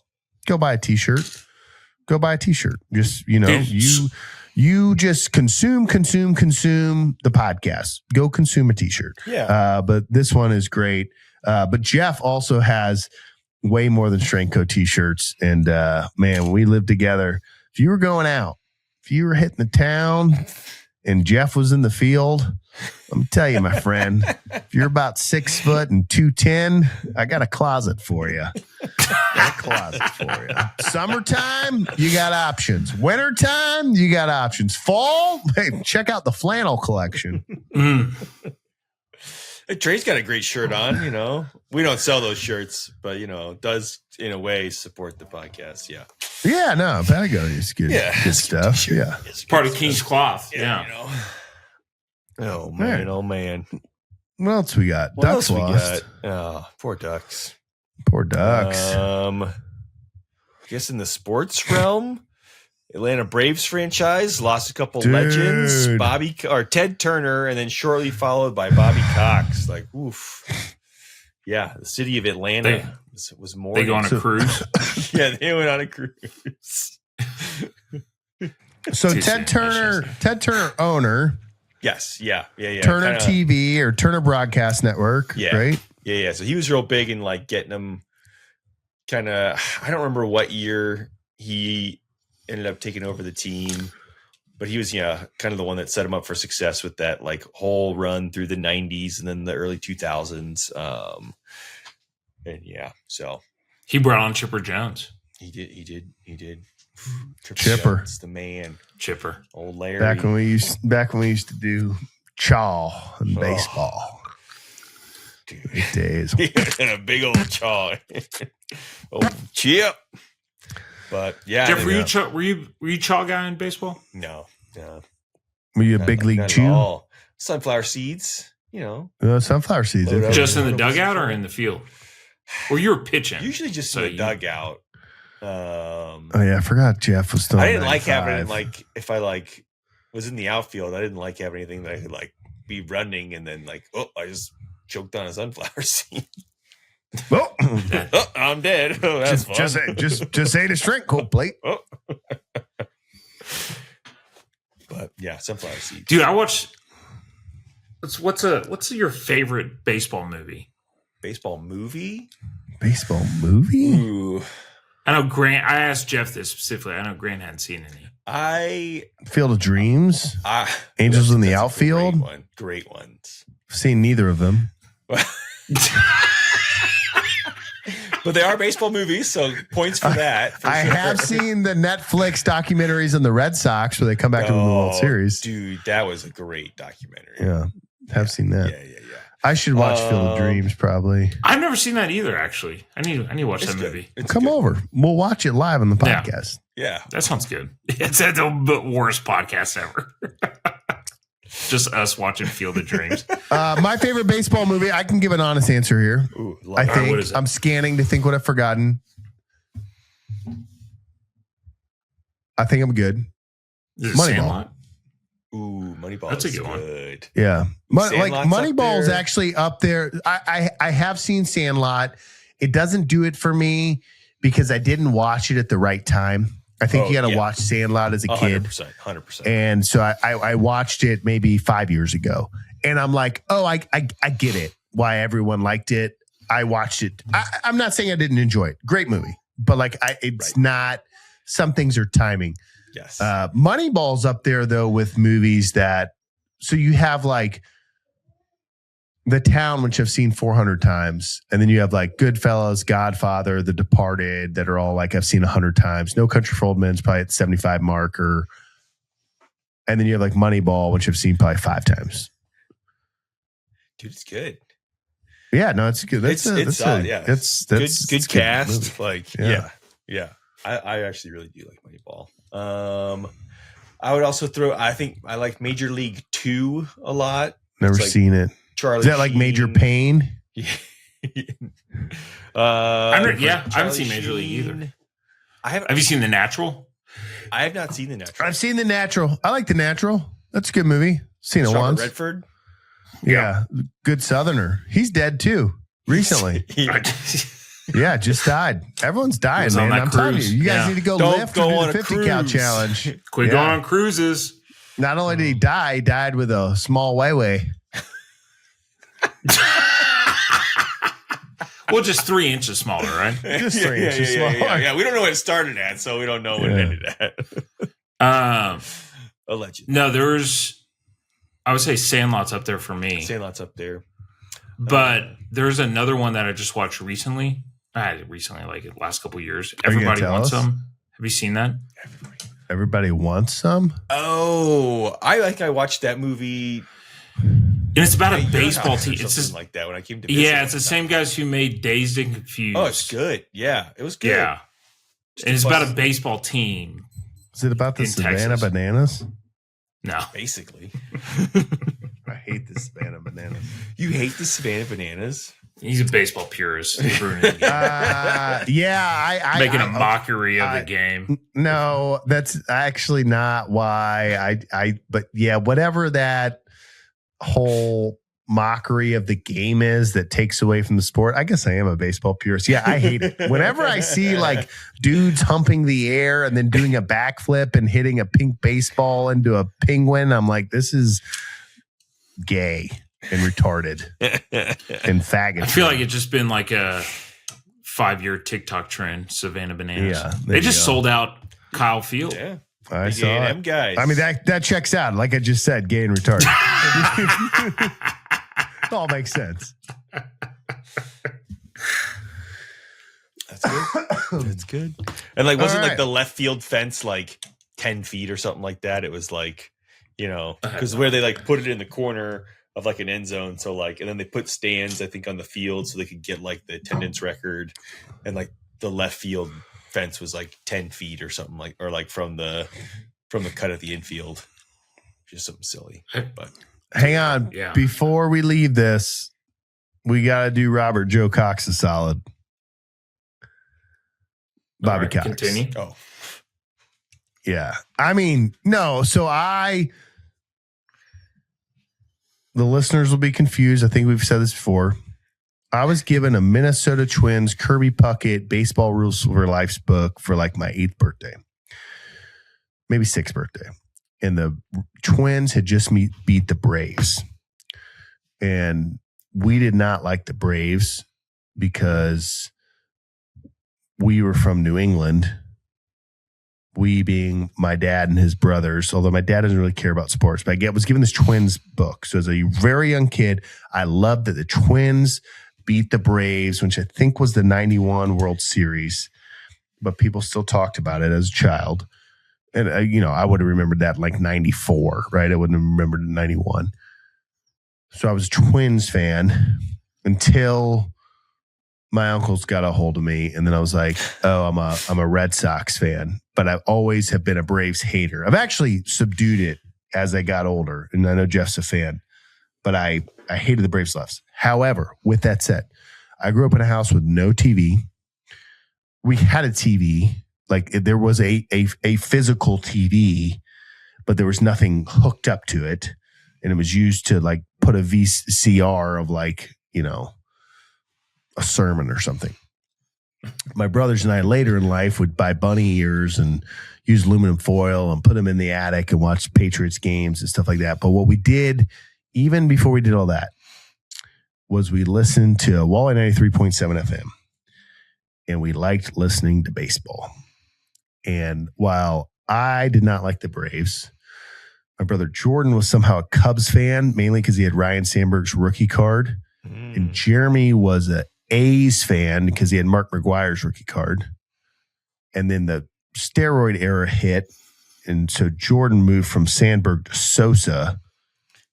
Go buy a t-shirt. Go buy a t-shirt. Just, you just consume the podcast. Go consume a t-shirt. Yeah. But this one is great. But Jeff also has way more than Strenko t-shirts. And man, when we lived together, if you were going out, if you were hitting the town and Jeff was in the field, let me tell you, my friend, if you're about 6 foot and 210, I got a closet for you. Summertime, you got options. Wintertime, you got options. Fall, hey, check out the flannel collection. Hey, Trey's got a great shirt on. We don't sell those shirts, but does in a way support the podcast. Yeah. Yeah, no, Patagonia is good. Yeah, Good stuff. Yeah. It's Part good of King's stuff. Cloth. Yeah. Yeah. Oh man. Oh man. What else we got? What Ducks else we lost. got? Oh, poor ducks. Poor ducks. I guess in the sports realm, Atlanta Braves franchise lost a couple Dude. legends, Ted Turner, and then shortly followed by Bobby Cox. Like, oof. Yeah, the city of Atlanta was more. They go on a cruise. Yeah, they went on a cruise. So Ted Turner owner. Yes, yeah. Turner TV or Turner Broadcast Network, right? Yeah. So he was real big in like getting them kind of, I don't remember what year he ended up taking over the team, but he was, kind of the one that set him up for success with that like whole run through the 90s and then the early 2000s. So he brought on Chipper Jones. He did. Chipper, Jones, the man. Chipper, old Larry. Back when we used to do chaw and baseball. Dude. Great days. And a big old chaw. Old Chip. But yeah, Jeff, were you chaw guy in baseball? No. Were you a big league chew? Sunflower seeds, sunflower seeds. Just in the dugout or in the field? Or you were pitching? Usually just in the dugout. I forgot Jeff was still. I didn't like having like if I like was in the outfield. I didn't like having anything that I could like be running and then like I just choked on a sunflower seed. Well, I'm dead. Oh, that's fun. Just ate a shrimp cold plate. But yeah, sunflower seeds. Dude, I watched. What's your favorite baseball movie? Baseball movie? Ooh. I know Grant. I asked Jeff this specifically. I know Grant hadn't seen any. Field of Dreams. Angels in the Outfield. Great ones. I've seen neither of them. But they are baseball movies, so points for that. I have seen the Netflix documentaries on the Red Sox where they come back to the World Series. Dude, that was a great documentary. Yeah, have seen that. Yeah. I should watch Field of Dreams probably. I've never seen that either, actually. I need to watch that movie. Come over. We'll watch it live on the podcast. Yeah. That sounds good. It's the worst podcast ever. Just us watching Field of Dreams. My favorite baseball movie, I can give an honest answer here. Ooh, I think I'm scanning to think what I've forgotten. I think I'm good. Moneyball. Ooh, Moneyball. That's a good one. Yeah. Moneyball is there. actually up there. I have seen Sandlot. It doesn't do it for me because I didn't watch it at the right time. I think you got to watch Sandlot as a kid. 100%. And so I watched it maybe 5 years ago. And I'm like, I get it. Why everyone liked it. I watched it. I'm not saying I didn't enjoy it. Great movie. But it's not, some things are timing. Yes. Moneyball's up there though with movies so you have like The Town, which I've seen 400 times, and then you have like Goodfellas, Godfather, The Departed, that are all like I've seen 100 times. No Country for Old Men's probably at the 75 marker, and then you have like Moneyball, which I've seen probably 5 times. Dude, it's good. Yeah, no, it's good. It's solid. Yeah, that's good cast. Movie. Like yeah. I actually really do like Moneyball. I would also I think I like Major League 2 a lot. Never seen it. Charlie Is that like Sheen. Major Pain? I haven't seen Major League either. Have you seen The Natural? I have not seen The Natural. I've seen The Natural. I like The Natural. That's a good movie. Seen it once. Redford? Yeah. Good Southerner. He's dead too. Recently. Yeah, just died. Everyone's dying, man. I'm telling you. You guys need to go lift or do the 50 cal challenge. Quit going on cruises. Not only did he die, he died with a small way. Well, just 3 inches smaller, right? Just 3 inches smaller. Yeah, we don't know what it started at, so we don't know what it ended at. Allegedly. No, I would say Sandlot's up there for me. Sandlot's up there. But there's another one that I just watched recently. Like the last couple of years. Everybody Wants Some. Have you seen that? Everybody Wants Some? Oh, I watched that movie. And it's about a baseball team. It's just like that when I came to visit. Yeah, it's the same guys who made Dazed and Confused. Oh, it's good. Yeah, it was good. Yeah. And it's about a baseball team. Is it about the Savannah Texas. Bananas? No. Basically. I hate the Savannah Bananas. You hate the Savannah Bananas? He's a baseball purist. He's ruining the game. I Making a mockery of the game. No, that's actually not why but yeah, whatever that whole mockery of the game is that takes away from the sport. I guess I am a baseball purist. Yeah, I hate it. Whenever I see like dudes humping the air and then doing a backflip and hitting a pink baseball into a penguin, I'm like, this is gay and retarded and faggot. I feel like it's just been like a 5-year TikTok trend, Savannah Bananas. Yeah, they just sold out Kyle Field. Yeah. I Big saw A&M it. guys. I mean, that checks out. Like I just said, gay and retarded. It all makes sense. That's good. That's good. And like, wasn't All right. like the left field fence like 10 feet or something like that? It was like, because where they like put it in the corner of like an end zone. So like, and then they put stands, I think, on the field so they could get like the attendance record. And like the left field fence was like 10 feet or something like, or like from the cut at the infield. Just something silly. But Hang on. Yeah. Before we leave this, we got to do Robert Joe Cox a solid. Bobby All right, Cox. Continue. oh, Yeah. I mean, no. So the listeners will be confused. I think we've said this before. I was given a Minnesota Twins Kirby Puckett Baseball Rules for Life's book for like my 8th birthday, maybe 6th birthday. And the Twins had just beat the Braves. And we did not like the Braves because we were from New England. We being my dad and his brothers, although my dad doesn't really care about sports, but I was given this Twins book. So as a very young kid, I loved that the Twins beat the Braves, which I think was the 91 World Series, but people still talked about it as a child. And, I would have remembered that like 94, right? I wouldn't have remembered 91. So I was a Twins fan until my uncles got a hold of me. And then I was like, oh, I'm a Red Sox fan, but I always have been a Braves hater. I've actually subdued it as I got older. And I know Jeff's a fan, but I hated the Braves lefts. However, with that said, I grew up in a house with no TV. We had a TV. Like there was a physical TV, but there was nothing hooked up to it. And it was used to like put a VCR of like, a sermon or something. My brothers and I later in life would buy bunny ears and use aluminum foil and put them in the attic and watch Patriots games and stuff like that. But what we did, even before we did all that, was we listened to Wallen 93.7 FM. And we liked listening to baseball. And while I did not like the Braves, my brother Jordan was somehow a Cubs fan, mainly because he had Ryan Sandberg's rookie card. And Jeremy was a A's fan because he had Mark McGuire's rookie card. And then the steroid era hit. And so Jordan moved from Sandberg to Sosa.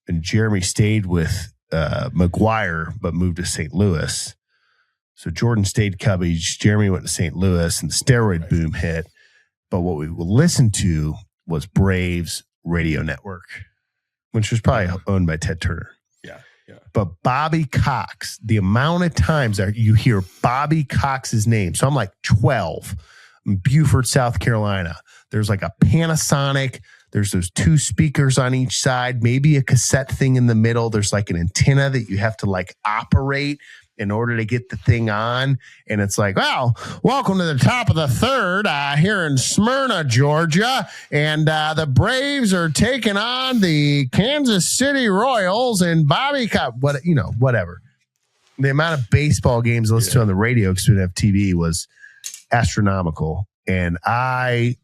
And Jeremy stayed with McGuire, but moved to St. Louis. So Jordan stayed Cubbies. Jeremy went to St. Louis, and the steroid boom hit. But what we listened to was Braves Radio Network, which was probably owned by Ted Turner. yeah. But Bobby Cox, the amount of times that you hear Bobby Cox's name. So I'm like 12 in Beaufort, South Carolina. There's like a Panasonic. There's those 2 speakers on each side, maybe a cassette thing in the middle. There's like an antenna that you have to like operate in order to get the thing on. And it's like, well, welcome to the top of the 3rd here in Smyrna, Georgia. And the Braves are taking on the Kansas City Royals and Bobby Cox, whatever. The amount of baseball games I listened to on the radio because we didn't have TV was astronomical. And I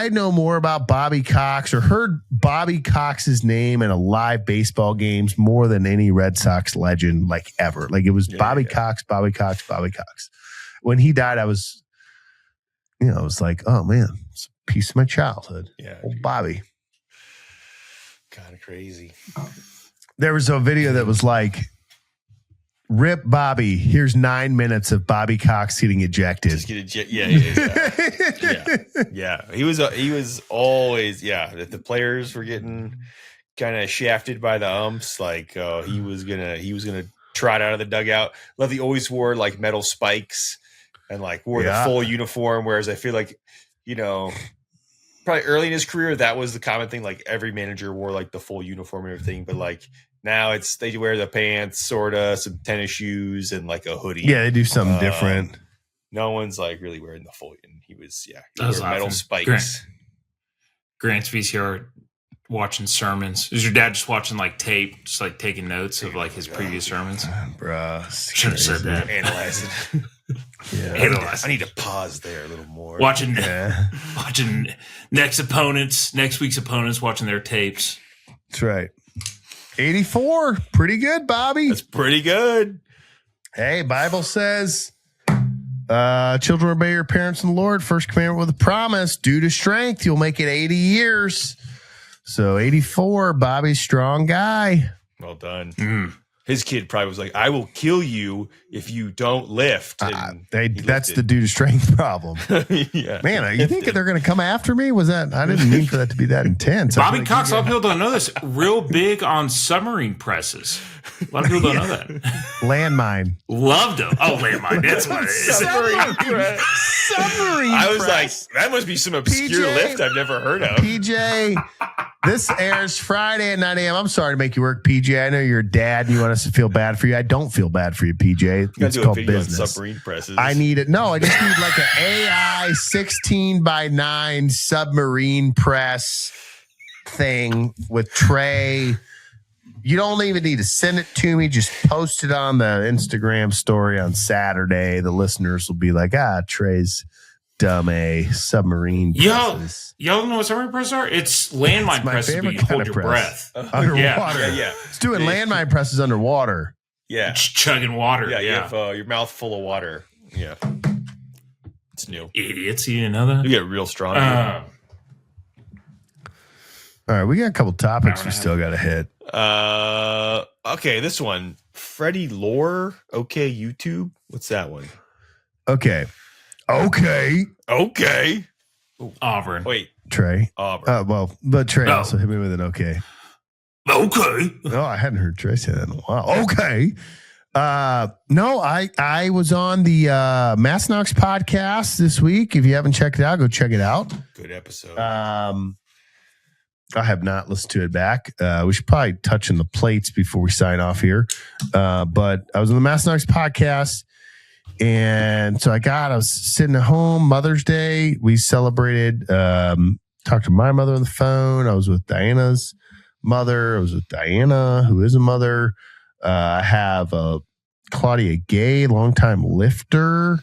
know more about Bobby Cox or heard Bobby Cox's name in a live baseball games more than any Red Sox legend like ever. Like it was Bobby Cox. When he died, I was like, oh man, it's a piece of my childhood. Yeah. Old Bobby. Kind of crazy. There was a video that was like, rip Bobby. Here's 9 minutes of Bobby Cox getting ejected. Just get ejected. Yeah. He was always, if the players were getting kind of shafted by the umps, like he was gonna trot out of the dugout. Love he always wore like metal spikes and like wore the full uniform. Whereas I feel like, probably early in his career, that was the common thing. Like every manager wore like the full uniform and everything. But like now they wear the pants, sorta, some tennis shoes and like a hoodie. Yeah, they do something different. No one's like really wearing the full. And he was awesome. metal spikes. Grant's VCR watching sermons. Is your dad just watching like tape, just like taking notes of like his previous sermons? Bruh. Should have said that. Analyze it. I need to pause there a little more. Watching next week's opponents, watching their tapes. That's right. 84. Pretty good, Bobby. That's pretty good. Hey, Bible says, children obey your parents in the Lord. First commandment with a promise, due to strength, you'll make it 80 years. So 84, Bobby's strong guy. Well done. His kid probably was like, I will kill you if you don't lift. That's the due to strength problem. Yeah. Man, you think they're going to come after me? I didn't mean for that to be that intense. Bobby Cox, a lot of people don't know this. Real big on submarine presses. A lot of people don't know that. Landmine. Loved them. Oh, landmine. That's what it is. Submarine I was press. like, that must be some obscure lift I've never heard of. PJ, this airs Friday at 9 a.m. I'm sorry to make you work, PJ. I know you're a dad and you want us to feel bad for you. I don't feel bad for you, PJ. It's called business. Submarine presses. I need it. No, I just need like an AI 16x9 submarine press thing with tray. You don't even need to send it to me. Just post it on the Instagram story on Saturday. The listeners will be like, Trey's dumb submarine presses. Y'all know what submarine presses are? It's landmine presses, but you hold your breath. Underwater. Yeah. It's doing landmine presses underwater. Yeah. It's chugging water. Yeah. You have your mouth full of water. Yeah. It's new. Idiots. You didn't know that? You get real strong. All right. We got a couple topics we still got to hit. Okay. This one. Freddie Lor. Okay. YouTube. What's that one? Okay. Auburn. Wait. Trey. Auburn. But Trey also hit me with an okay. Okay. No, I hadn't heard Trey say that in a while. Okay. No, I was on the Masnox podcast this week. If you haven't checked it out, go check it out. Good episode. I have not listened to it back. We should probably touch on the plates before we sign off here. But I was on the Masnox podcast. And so I was sitting at home, Mother's Day. We celebrated, talked to my mother on the phone. I was with Diana's mother. I was with Diana, who is a mother. I have Claudia Gay, longtime lifter.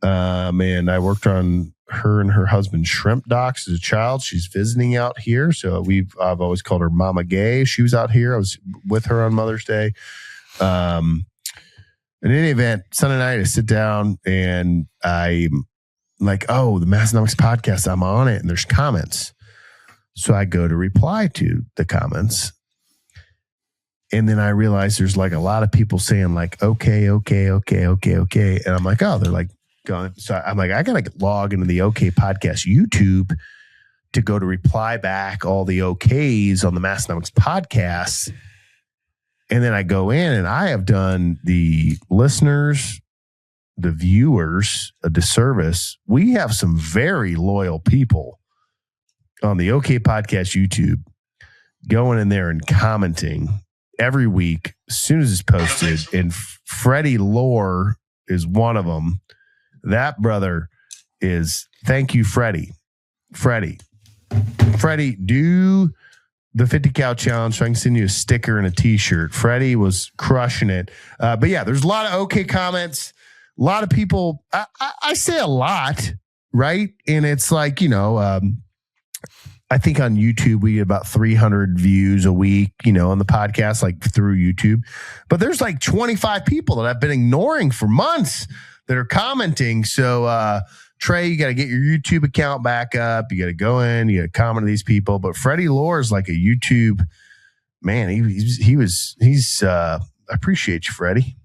And I worked on her and her husband's shrimp docks as a child. She's visiting out here. So I've always called her Mama Gay. She was out here. I was with her on Mother's Day. In any event, Sunday night, I sit down and I'm like, the Masnox podcast, I'm on it and there's comments. So I go to reply to the comments. And then I realize there's like a lot of people saying like, okay. And I'm like, they're like going. So I'm like, I got to log into the OK Podcast YouTube to go to reply back all the OKs on the Masnox podcast. And then I go in and I have done the listeners, the viewers a disservice. We have some very loyal people on the OK Podcast YouTube going in there and commenting every week as soon as it's posted. And Freddie Lor is one of them. That brother is, thank you, Freddie. Freddie, do the 50 cow challenge so I can send you a sticker and a t-shirt. Freddie was crushing it. But yeah, there's a lot of okay comments. A lot of people, I say a lot, right? And it's like, I think on YouTube we get about 300 views a week, on the podcast, like through YouTube. But there's like 25 people that I've been ignoring for months that are commenting. So, Trey, you got to get your YouTube account back up. You got to go in. You got to comment to these people. But Freddie Lor is like a YouTube man. He's. I appreciate you, Freddie.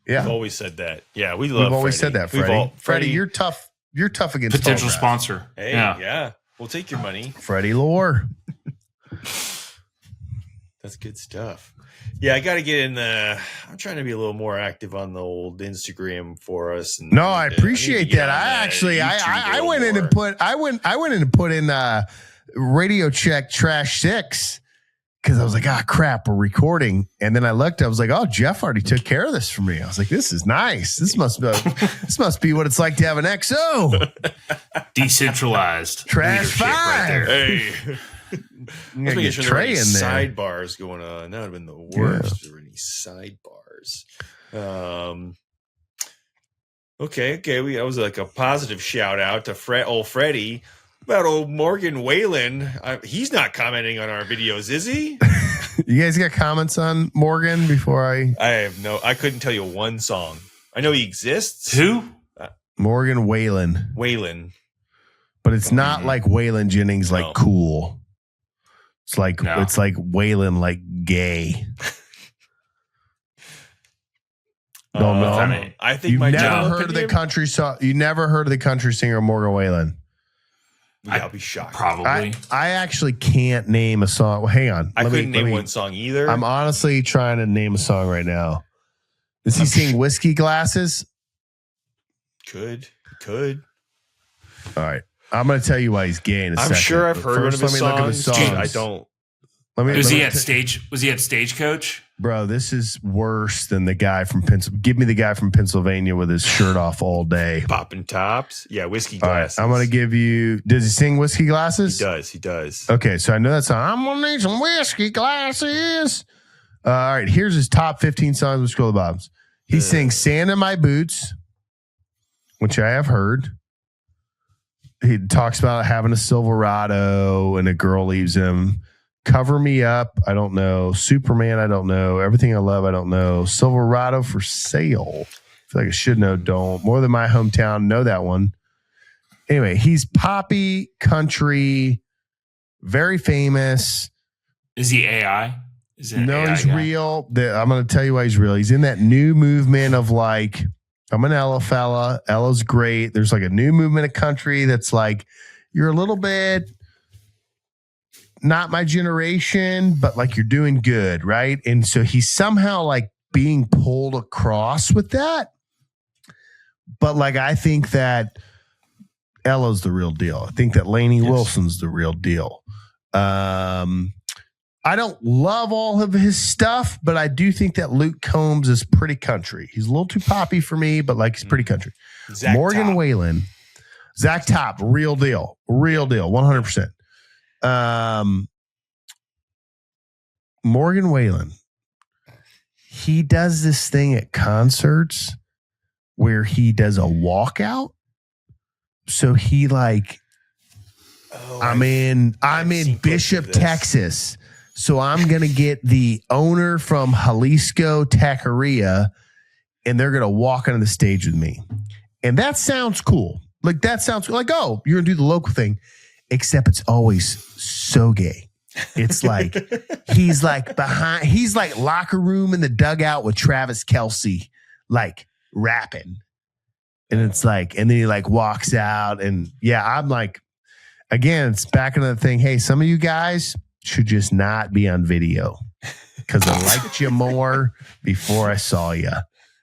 Yeah, we've always said that. Yeah, we've always said that, Freddie. Freddie, you're tough. You're tough against potential sponsor. Hey, yeah, we'll take your money. Freddie Lor. That's good stuff. Yeah, I got to get in the. I'm trying to be a little more active on the old Instagram for us. And, No, I appreciate that. I went in and put in Radio Check Trash 6 because I was like, crap, we're recording. And then I looked, I was like, oh, Jeff already took care of this for me. I was like, this is nice. This must be what it's like to have an XO. Decentralized Trash 5 right there. Hey. I'm gonna get Trey in there. Sidebars going on. That would have been the worst. If there were any sidebars. Okay. That was like a positive shout out to old Freddie. About old Morgan Wallen. He's not commenting on our videos, is he? You guys got comments on Morgan before I couldn't tell you one song. I know he exists. Who? Morgan Wallen. Wallen. But it's not like Waylon Jennings, like cool. It's like Waylon, like gay. Don't know. I think you've my never heard of the country song. You never heard of the country singer Morgan Wallen. Yeah, I'll be shocked. Probably. I actually can't name a song. Well, hang on. I couldn't name one song either. I'm honestly trying to name a song right now. Does he sing Whiskey Glasses? Could. All right. I'm going to tell you why he's gay in a second. I'm sure I've heard one of his songs. I don't. Was he at Stagecoach? Bro, this is worse than the guy from Pennsylvania. Give me the guy from Pennsylvania with his shirt off all day. Popping tops. Yeah, Whiskey Glasses. All right, I'm going to give you. Does he sing Whiskey Glasses? He does. Okay, so I know that song. I'm going to need some whiskey glasses. All right, here's his top 15 songs with Scroll the Bottoms. He sings Sand in My Boots, which I have heard. He talks about having a Silverado and a girl leaves him. Cover Me Up, I don't know. Superman, I don't know. Everything I Love, I don't know. Silverado for Sale. I feel like I should know. Don't. More Than My Hometown, know that one. Anyway, he's poppy, country, very famous. Is he AI? No, he's real. I'm going to tell you why he's real. He's in that new movement of like, I'm an Ella fella. Ella's great. There's like a new movement of country that's like, you're a little bit not my generation, but like you're doing good, right? And so he's somehow like being pulled across with that. But like, I think that Ella's the real deal. I think that Lainey Wilson's the real deal. I don't love all of his stuff, but I do think that Luke Combs is pretty country. He's a little too poppy for me, but like he's pretty country. Morgan Wallen, Zach Top, real deal, 100%. Morgan Wallen, he does this thing at concerts where he does a walkout. So he like, I'm in Bishop, Texas. So I'm going to get the owner from Jalisco Taqueria and they're going to walk onto the stage with me. And that sounds cool. Like that sounds like, oh, you're going to do the local thing, except it's always so gay. It's like, he's like locker room in the dugout with Travis Kelce, like rapping. And it's like, and then he like walks out and I'm like, again, it's back into the thing. Hey, some of you guys should just not be on video because I liked you more before I saw you.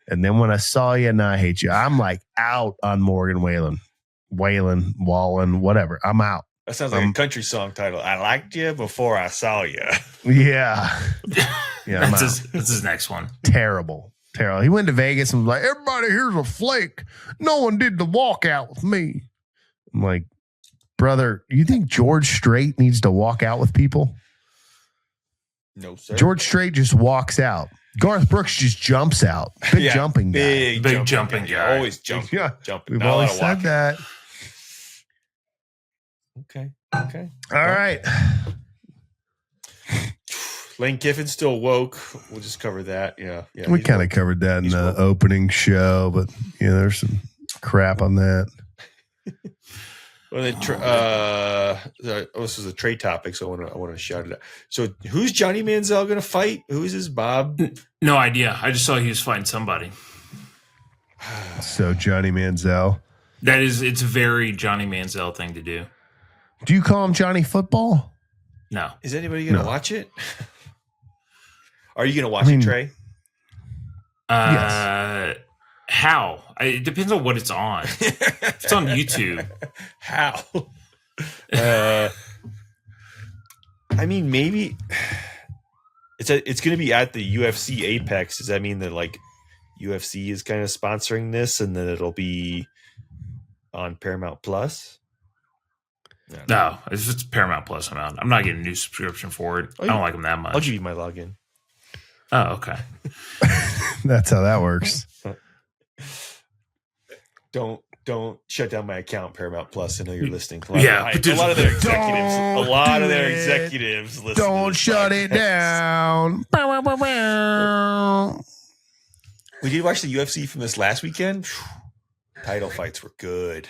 And then when I saw you, now I hate you. I'm like out on Morgan Wallen, whatever. I'm out. That sounds like a country song title. I liked you before I saw you. Yeah. That's his next one. Terrible. He went to Vegas and was like, everybody here's a flake. No one did the walkout with me. I'm like, brother, you think George Strait needs to walk out with people? No, sir. George Strait just walks out. Garth Brooks just jumps out. Big jumping guy. Big jumping guy. Always jumping. Yeah. Jumping. We've always said that. Okay. All right. Lane Kiffin's still woke. We'll just cover that. Yeah. We kind of covered that in the opening show, but there's some crap on that. Well, this is a trade topic, so I want to shout it out. So, who's Johnny Manziel going to fight? Who is his Bob? No idea. I just saw he was fighting somebody. So Johnny Manziel. It's a very Johnny Manziel thing to do. Do you call him Johnny Football? No. Is anybody going to watch it? Are you going to watch it, Trey? Yes. How? It depends on what it's on. If it's on YouTube. How? I mean, maybe it's going to be at the UFC Apex. Does that mean that like UFC is kind of sponsoring this, and then it'll be on Paramount Plus? No, if it's Paramount Plus, I'm out. I'm not getting a new subscription for it. I don't like them that much. I'll give you my login. Oh, okay. That's how that works. Don't shut down my account, Paramount Plus. I know you're listening. A lot of their executives listen. Don't shut it down. We did watch the UFC from this last weekend. Title fights were good.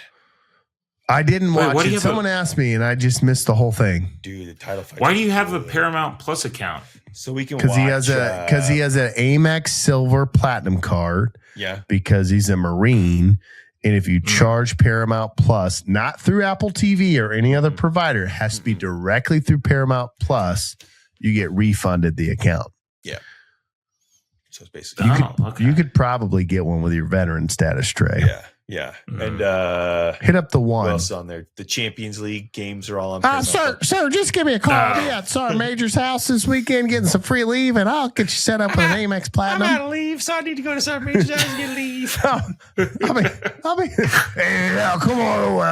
I didn't watch it. Someone asked me, and I just missed the whole thing. Dude, the title fights. Why do you have a Paramount Plus account? So we can because he has an Amex Silver Platinum card. Yeah, because he's a Marine, and if you charge Paramount Plus, not through Apple TV or any other provider, it has to be directly through Paramount Plus. You get refunded the account. Yeah. So it's basically you could probably get one with your veteran status, Trey. Yeah. And hit up the one. What else on there? The Champions League games are all on. Sir, just give me a call. Yeah, at Sergeant Majors' house this weekend, getting some free leave, and I'll get you set up with an Amex Platinum. I'm out of leave, so I need to go to Sergeant Majors' house and get leave. I'll be. Hey, come on over.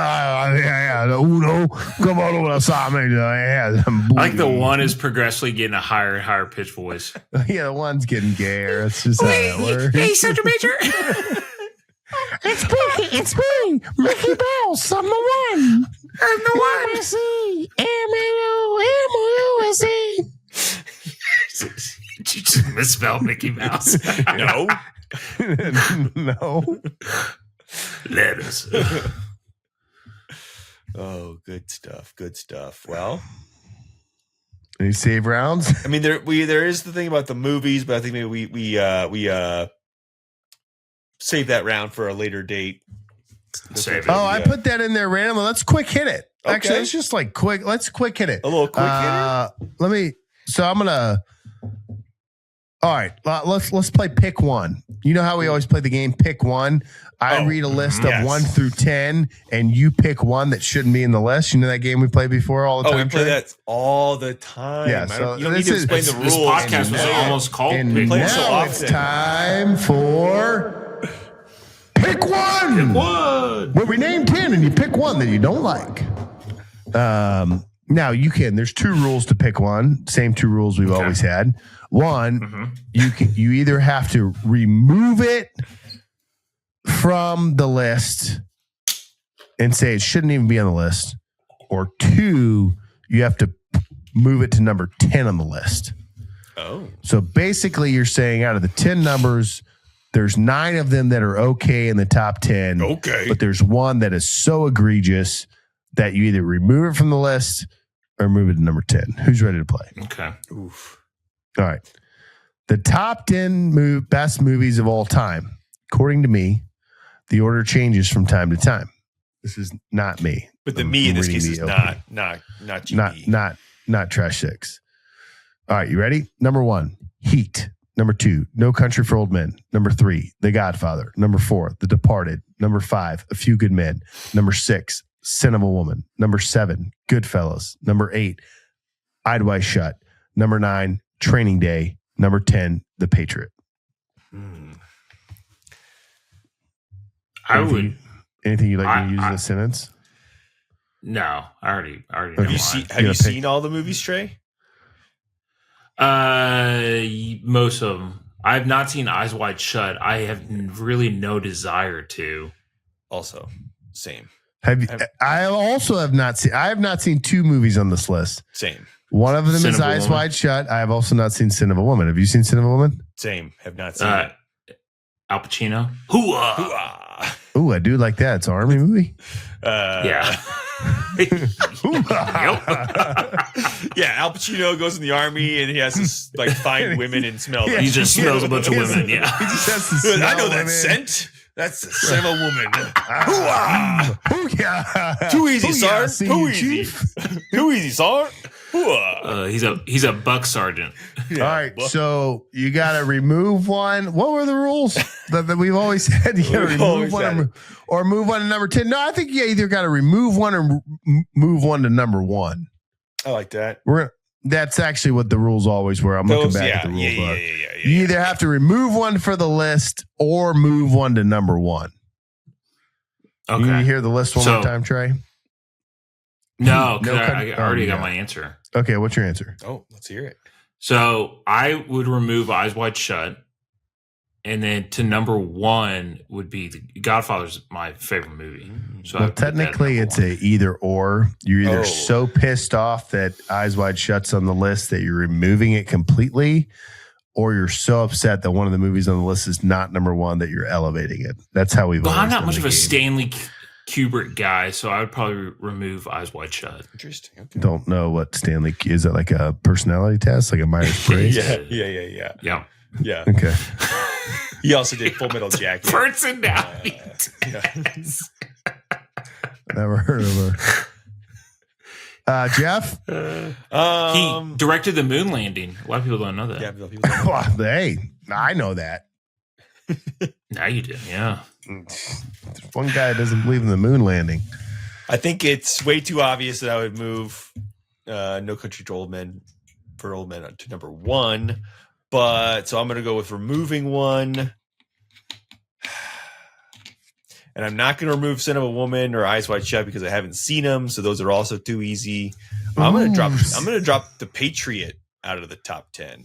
The Uno, come on over to Sergeant Majors. I like the one is progressively getting a higher and higher pitch voice. Yeah, the one's getting gayer. That's just how it works. Hey, Sergeant Major. It's me, Mickey Mouse. I'm the one. I'm the one. M-I-C, M-O-U-S-E. Did you just misspell Mickey Mouse? No. No. Letters. Oh, good stuff. Well, any save rounds? I mean, there is the thing about the movies, but I think maybe we save that round for a later date. I put that in there randomly. Let's quick hit it. Okay. Actually, it's just like quick. Let's quick hit it. A little quick hitter. I'm gonna. All right, let's play pick one. You know how we always play the game pick one. I read a list of 1 through 10, and you pick one that shouldn't be in the list. You know that game we played before all the time. We play that all the time. Yeah, so you don't need to explain the rules. This podcast was almost called. And now it's time for. Pick one. Where we name 10 and you pick one that you don't like. Now you can. There's 2 rules to pick one. Same 2 rules we've always had. One, you either have to remove it from the list and say it shouldn't even be on the list, or 2, you have to move it to number 10 on the list. Oh, so basically, you're saying out of the 10 numbers. There's 9 of them that are okay in the top 10. Okay. But there's one that is so egregious that you either remove it from the list or move it to number 10. Who's ready to play? Okay. Oof. All right. The top 10 best movies of all time. According to me, the order changes from time to time. This is not me. But the me in this case is not GB. Not Trash 6. All right, you ready? Number 1, Heat. Number 2, No Country for Old Men. Number 3, The Godfather. Number 4, The Departed. Number 5, A Few Good Men. Number 6, Sin of a Woman. Number 7, Goodfellas. Number 8, Eyed Wide Shut. Number 9, Training Day. Number 10, The Patriot. Anything you'd like me to use in a sentence? No, I already. Have you seen all the movies, Trey? Most of them. I have not seen Eyes Wide Shut. I have really no desire to. Also, same. I also have not seen. I have not seen 2 movies on this list. Same. One of them is Eyes Wide Shut. I have also not seen Sin of a Woman. Have you seen Sin of a Woman? Same. Have not seen it. Al Pacino. Hooah! Ooh, I do like that. It's an army movie. Yeah. Yeah, Al Pacino goes in the army and he has to like find women and smell them. He just smells a bunch of women. Yeah, he just has to smell I know that women. scent. That's the scent of a woman. Hoo-yah. Too easy, sir. See Too you, easy. Chief. Too easy, sir. He's a buck sergeant. All right, so you got to remove one. What were the rules that we've always said? You got to remove one or move one to number 10. No, I think you either got to remove one or move one to number 1. I like that. That's actually what the rules always were. I'm looking back at the rule book. You either have to remove one for the list or move one to number 1. Okay. You hear the list one more time, Trey? No, I already got my answer. Okay, what's your answer? Oh, let's hear it. So I would remove Eyes Wide Shut. And then to number 1 would be Godfather's my favorite movie. So technically it's a either or. You're either so pissed off that Eyes Wide Shut's on the list that you're removing it completely, or you're so upset that one of the movies on the list is not number 1 that you're elevating it. That's how we've. Well, I'm not much of a Stanley Kubrick guy, so I would probably remove Eyes Wide Shut. Interesting. Okay. Don't know what Stanley is. It like a personality test, like a Myers-Briggs? Yeah. Okay. He also did Full Metal Jacket. Personality test. Never heard of her. Jeff? He directed the moon landing. A lot of people don't know that. Yeah, people don't know. Well, hey, I know that. Now you do, yeah. There's one guy that doesn't believe in the moon landing. I think it's way too obvious that I would move No Country for Old Men to number 1. But so I'm going to go with removing one. And I'm not going to remove Son of a Woman or Eyes Wide Shut because I haven't seen them. So those are also too easy. I'm going to drop The Patriot out of the top 10.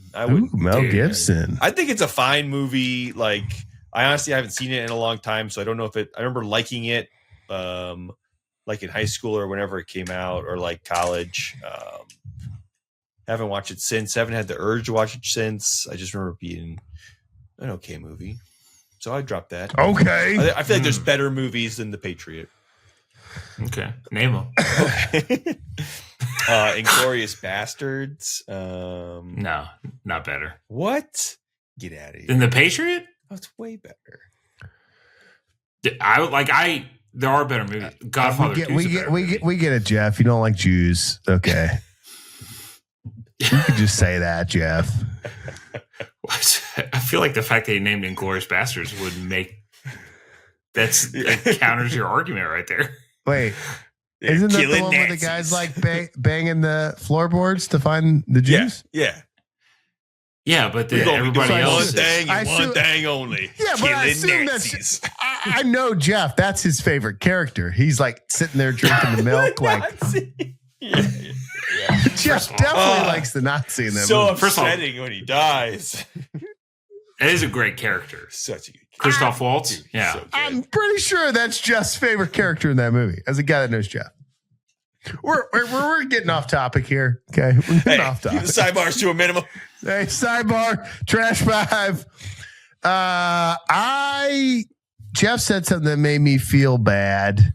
Mel Gibson. I think it's a fine movie. Like, I honestly haven't seen it in a long time. So I don't know if I remember liking it like in high school or whenever it came out or like college. Haven't watched it since. Haven't had the urge to watch it since. I just remember being an okay movie. So I dropped that. Okay. I feel like there's better movies than The Patriot. Okay. Name them. Inglourious Bastards. No, not better. What? Get out of here. Than The Patriot? Oh, it's way better. There are better movies. Godfather. We get it, Jeff. You don't like Jews. Okay. You could just say that, Jeff. I feel like the fact that he named Inglourious Bastards would make that counters your argument right there. Wait, isn't that the one where the guys like banging the floorboards to find the Jews? Yeah, but everybody else one thing only. Yeah, but I assume Nazis. I know Jeff. That's his favorite character. He's like sitting there drinking the milk, like. Jeff definitely likes the Nazi in that movie. Upsetting when he dies. It is a great character. Such a good character. Christoph Waltz. Yeah. So I'm pretty sure that's Jeff's favorite character in that movie, as a guy that knows Jeff. We're getting off topic here. Okay. We're getting off topic. Keep the sidebars to a minimum. Hey, sidebar, trash 5. Jeff said something that made me feel bad.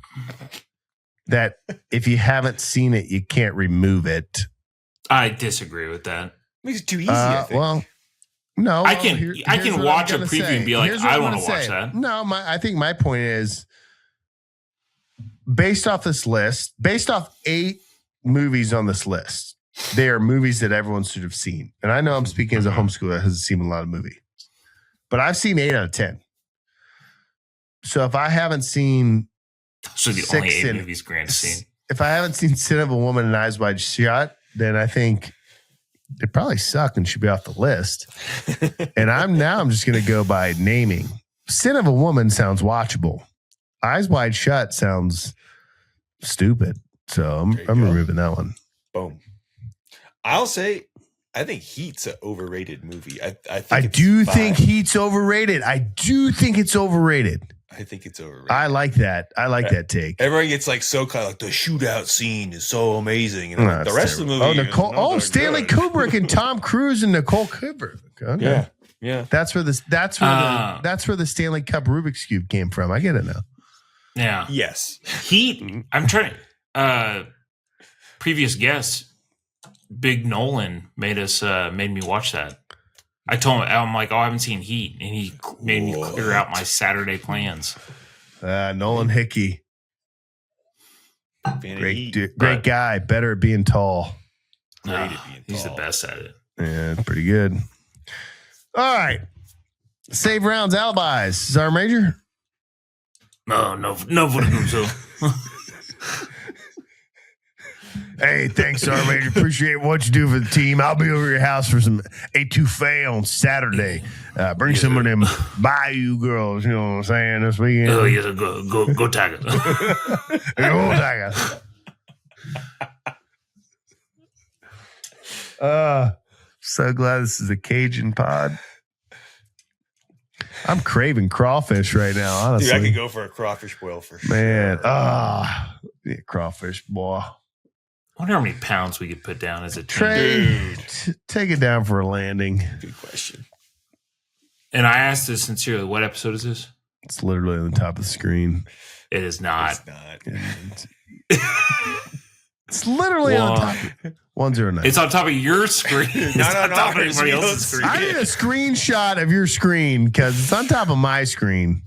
That if you haven't seen it, you can't remove it. I disagree with that. Makes it too easy, I think. Well, no. I can watch a preview and be like, I want to watch that. No, I think my point is, based off this list, based off 8 movies on this list, they are movies that everyone should have seen. And I know I'm speaking as a homeschooler that hasn't seen a lot of movies. But I've seen 8 out of 10. So if I haven't seen... So the only 8 movies Grant's seen. If I haven't seen Sin of a Woman and Eyes Wide Shut, then I think they probably suck and should be off the list. And I'm just going to go by naming. Sin of a Woman sounds watchable. Eyes Wide Shut sounds stupid. So I'm removing that one. Boom. I'll say, I think Heat's an overrated movie. I think Heat's overrated. I do think it's overrated. I think it's overrated. I like that. I like that take. Everyone gets like so kind of like the shootout scene is so amazing, and the rest of the movie. Stanley Kubrick and Tom Cruise and Nicole Kidman. Okay. Yeah. That's where the Stanley Cup Rubik's Cube came from. I get it now. Yeah. Yes. Heat. I'm trying. Previous guest, Big Nolan made me watch that. I told him, I'm like, I haven't seen Heat. And he made me clear out my Saturday plans. Nolan Hickey. Great Great guy. Better at being tall. great at being He's the tall. best at it. Yeah, pretty good. All right. Save rounds, alibis. Sergeant Major? No for the group, so. Hey, thanks, Sergeant Major. Appreciate what you do for the team. I'll be over your house for some etouffee on Saturday. Bring some of them Bayou girls, you know what I'm saying, this weekend. Oh, yes, go Tigers. Go Tigers. So glad this is a Cajun pod. I'm craving crawfish right now, honestly. Dude, I could go for a crawfish boil for sure. Man, yeah, crawfish, boy. I wonder how many pounds we could put down as a team. Trey, take it down for a landing. Good question. And I asked this sincerely, what episode is this? It's literally on the top of the screen. It is not. It's not. It's literally on top. 109. It's on top of your screen. It's Not on top of ours. everybody else's screen. I need a screenshot of your screen because it's on top of my screen.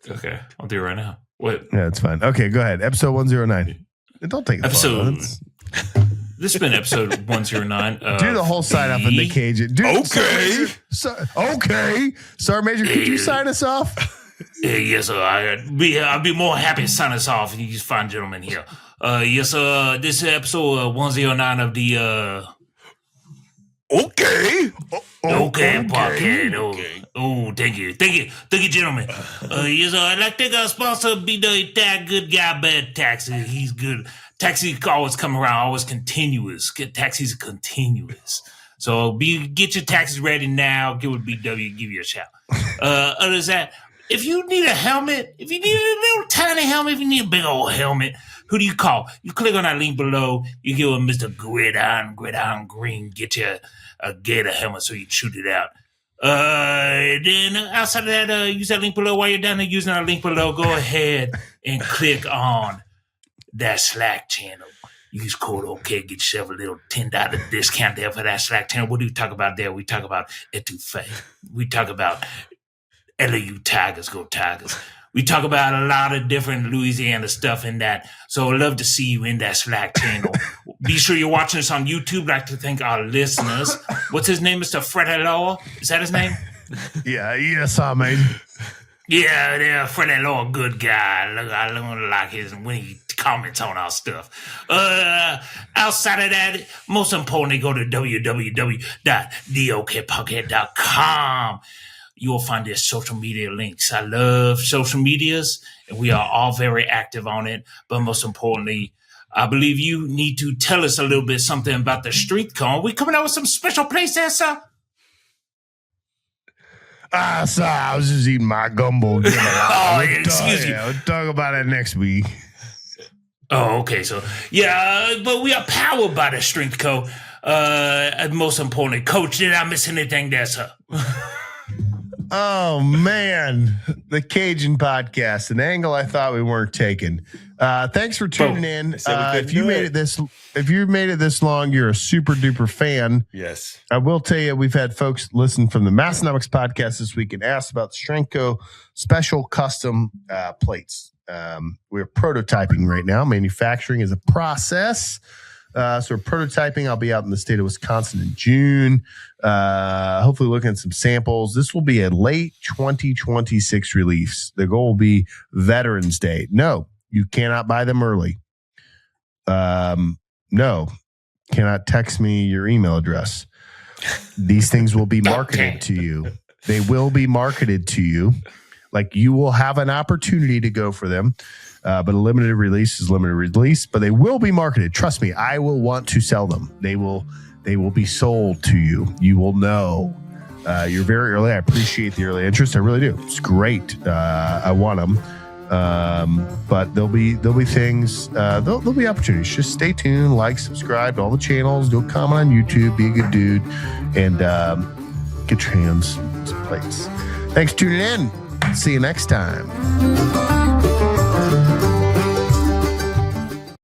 Okay, I'll do it right now. What? Yeah, it's fine. Okay, go ahead. Episode 109. Don't take a Episode. photo. This has been episode 109. Do the whole sign off in the Cajun. Okay. Okay. Sergeant Major, could you sign us off? Yes, sir. I'll be more happy to sign us off and you fine gentlemen here. Yes, sir. This is episode 109 of the Okay. Okay podcast. Oh, thank you, gentlemen. Yes, sir. I'd like to thank our sponsor, be the that good guy, Bad Taxi. He's good. Taxis always come around, always continuous. Taxis are continuous. So get your taxis ready now. Give it BW, give you a shout. Other than that, if you need a helmet, if you need a little tiny helmet, if you need a big old helmet, who do you call? You click on that link below. You give him Mr. Gridiron Green. Get you a Gator helmet so you shoot it out. Then outside of that, use that link below. While you're down there using that link below, go ahead and click on that Slack channel. Use code OK, get yourself a little $10 discount there for that Slack channel. What do we talk about there? We talk about etouffee. We talk about LAU Tigers, go Tigers. We talk about a lot of different Louisiana stuff in that. So I'd love to see you in that Slack channel. Be sure you're watching us on YouTube. I'd like to thank our listeners. What's his name, Mr. Freddie Lor? Is that his name? Yes, I made. Yeah, Freddie Lor, good guy. I don't like his when he comments on our stuff. Outside of that, most importantly, go to www.dokpocket.com. You will find their social media links. I love social medias, and we are all very active on it. But most importantly, I believe you need to tell us a little bit something about the street con. We coming out with some special place there, sir? Sir, I was just eating my gumbo. Excuse me. We'll talk about it next week. Oh, okay. So, yeah, but we are powered by the Strength Co. And most importantly, Coach, did I miss anything there, sir? Oh, man. The Cajun podcast, an angle I thought we weren't taking. Thanks for tuning in. If you made it this long, you're a super duper fan. Yes. I will tell you, we've had folks listen from the Massonomics podcast this week and asked about Strength Co. special custom plates. We're prototyping right now. Manufacturing is a process. So we're prototyping. I'll be out in the state of Wisconsin in June. Hopefully looking at some samples. This will be a late 2026 release. The goal will be Veterans Day. No, you cannot buy them early. No, cannot text me your email address. These things will be marketed to you. They will be marketed to you. Like you will have an opportunity to go for them. But a limited release is limited release, but they will be marketed. Trust me, I will want to sell them. They will be sold to you. You will know. You're very early. I appreciate the early interest. I really do. It's great. I want them. But there'll be things. There'll be opportunities. Just stay tuned. Like, subscribe to all the channels. Do a comment on YouTube. Be a good dude, and get your hands some plates. Thanks for tuning in. See you next time.